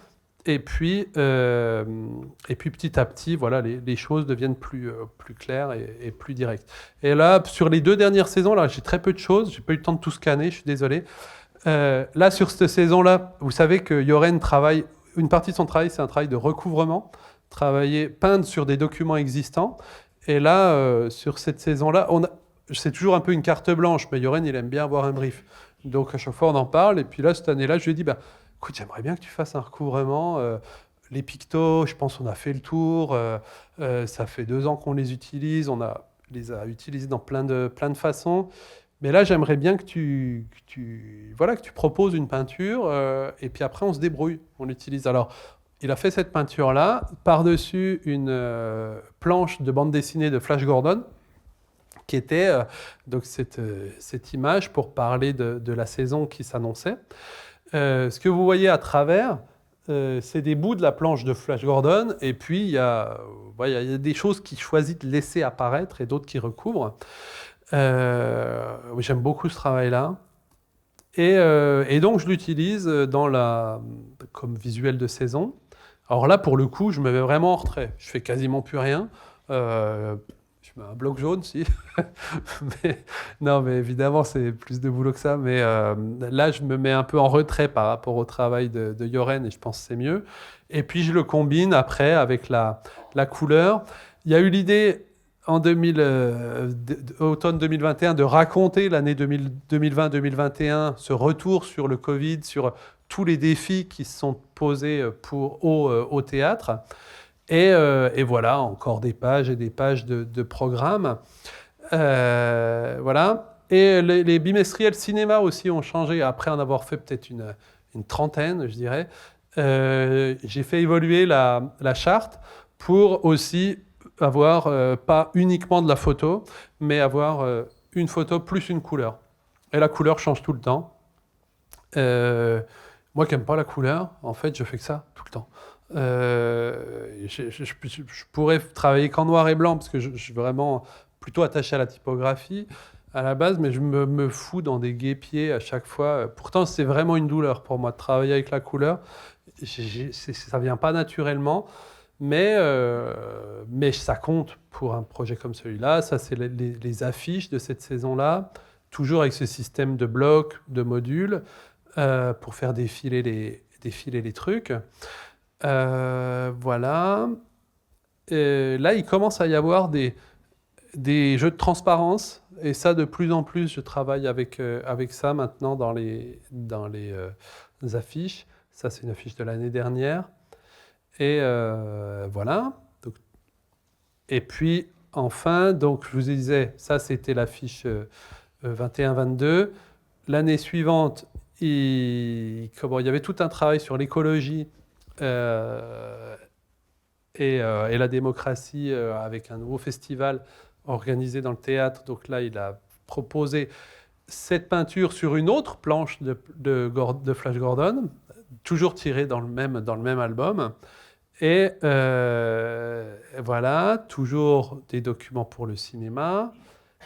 Et puis petit à petit, voilà, les choses deviennent plus claires et plus directes. Et là, sur les 2 dernières saisons, là, j'ai très peu de choses. J'ai pas eu le temps de tout scanner, je suis désolé. Là, sur cette saison-là, vous savez que Yoren travaille, une partie de son travail, c'est un travail de recouvrement, peindre sur des documents existants. Et là, sur cette saison-là, c'est toujours un peu une carte blanche, mais Yoren, il aime bien avoir un brief. Donc à chaque fois, on en parle. Et puis là, cette année-là, je lui ai dit, bah, écoute, j'aimerais bien que tu fasses un recouvrement. Les pictos, je pense qu'on a fait le tour. Ça fait 2 ans qu'on les utilise. Les a utilisés dans plein de façons. Mais là, j'aimerais bien que tu proposes une peinture. Et puis après, on se débrouille. On l'utilise. Alors, il a fait cette peinture-là, par-dessus une planche de bande dessinée de Flash Gordon, qui était donc cette image pour parler de la saison qui s'annonçait. Ce que vous voyez à travers, c'est des bouts de la planche de Flash Gordon, et puis il y a des choses qu'il choisit de laisser apparaître et d'autres qui recouvrent. J'aime beaucoup ce travail-là. Et donc je l'utilise comme visuel de saison. Alors là, pour le coup, je me mets vraiment en retrait. Je fais quasiment plus rien. Je mets un bloc jaune, si. Non, mais évidemment, c'est plus de boulot que ça. Mais là, je me mets un peu en retrait par rapport au travail de Yoren, et je pense que c'est mieux. Et puis, je le combine après avec la couleur. Il y a eu l'idée en automne 2021 de raconter l'année 2020-2021, ce retour sur le Covid, sur tous les défis qui se sont posés au théâtre. Et voilà, encore des pages et des pages de programmes. Voilà. Et les bimestriels cinéma aussi ont changé, après en avoir fait peut-être une trentaine, je dirais. J'ai fait évoluer la charte pour aussi avoir pas uniquement de la photo, mais avoir une photo plus une couleur. Et la couleur change tout le temps. Moi qui n'aime pas la couleur, en fait, je fais que ça tout le temps. Je pourrais travailler qu'en noir et blanc, parce que je suis vraiment plutôt attaché à la typographie à la base, mais je me fous dans des guêpiers à chaque fois. Pourtant, c'est vraiment une douleur pour moi de travailler avec la couleur. Ça vient pas naturellement, mais ça compte pour un projet comme celui-là. Ça, c'est les affiches de cette saison-là, toujours avec ce système de blocs, de modules, pour faire défiler les trucs. Voilà. Là, il commence à y avoir des jeux de transparence, et ça, de plus en plus, je travaille avec ça maintenant dans les affiches. Ça, c'est une affiche de l'année dernière. Et voilà. Donc, et puis, enfin, donc, je vous disais, ça, c'était l'affiche 21-22. L'année suivante, il y avait tout un travail sur l'écologie et la démocratie, avec un nouveau festival organisé dans le théâtre. Donc là, il a proposé cette peinture sur une autre planche de Flash Gordon, toujours tirée dans le même album. Et voilà, toujours des documents pour le cinéma.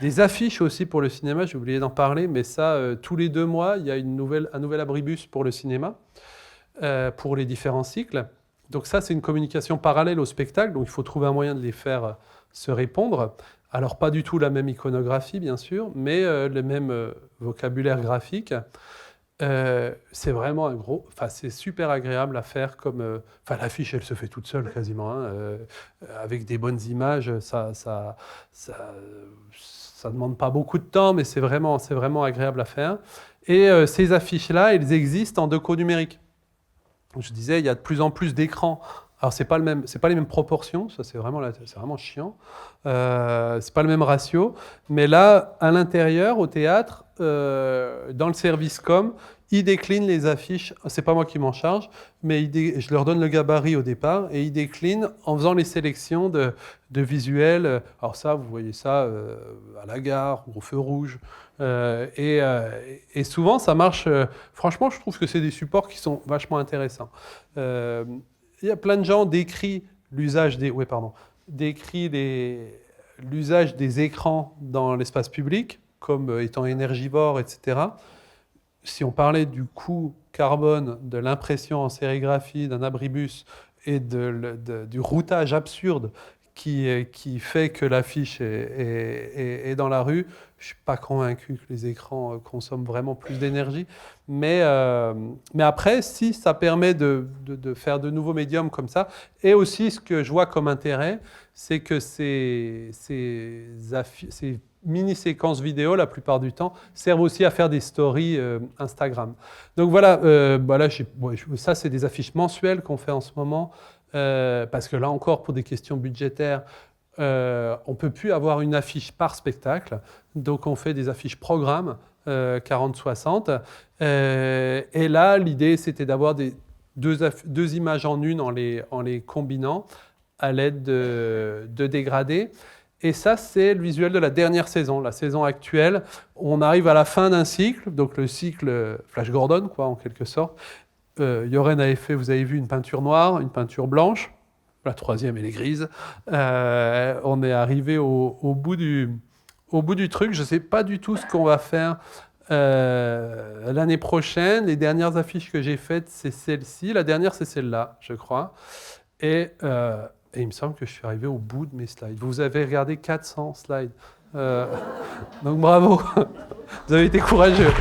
Des affiches aussi pour le cinéma, j'ai oublié d'en parler, mais ça, tous les 2 mois, il y a un nouvel abribus pour le cinéma, pour les différents cycles. Donc ça, c'est une communication parallèle au spectacle, donc il faut trouver un moyen de les faire se répondre. Alors pas du tout la même iconographie, bien sûr, mais le même vocabulaire graphique. C'est vraiment c'est super agréable à faire comme, l'affiche, elle se fait toute seule quasiment, hein, avec des bonnes images, ça demande pas beaucoup de temps, mais c'est vraiment agréable à faire. Et ces affiches-là, elles existent en deco numérique. Je disais, il y a de plus en plus d'écrans. Alors c'est pas les mêmes proportions, ça c'est vraiment chiant. C'est pas le même ratio, mais là, à l'intérieur, au théâtre, dans le service com, ils déclinent les affiches. C'est pas moi qui m'en charge, mais je leur donne le gabarit au départ et ils déclinent en faisant les sélections de visuels. Alors ça, vous voyez ça à la gare ou au feu rouge. Et souvent, ça marche. Franchement, je trouve que c'est des supports qui sont vachement intéressants. Il y a plein de gens décrit l'usage l'usage des écrans dans l'espace public comme étant énergivore, etc. Si on parlait du coût carbone de l'impression en sérigraphie d'un abribus et du routage absurde qui fait que l'affiche est dans la rue, je ne suis pas convaincu que les écrans consomment vraiment plus d'énergie. Mais après, si ça permet de faire de nouveaux médiums comme ça, et aussi ce que je vois comme intérêt, c'est que ces mini-séquences vidéo, la plupart du temps, servent aussi à faire des stories Instagram. Donc voilà, ça c'est des affiches mensuelles qu'on fait en ce moment, parce que là encore, pour des questions budgétaires, on ne peut plus avoir une affiche par spectacle, donc on fait des affiches programmes 40-60. Et là, l'idée, c'était d'avoir deux images en une en les combinant à l'aide de dégradés. Et ça, c'est le visuel de la dernière saison, la saison actuelle. On arrive à la fin d'un cycle, donc le cycle Flash Gordon, quoi, en quelque sorte. Yoren avait fait, vous avez vu, une peinture noire, une peinture blanche. La troisième, elle est grise. On est arrivé au bout du truc. Je ne sais pas du tout ce qu'on va faire l'année prochaine. Les dernières affiches que j'ai faites, c'est celle-ci. La dernière, c'est celle-là, je crois. Et il me semble que je suis arrivé au bout de mes slides. Vous avez regardé 400 slides. Donc bravo. Vous avez été courageux.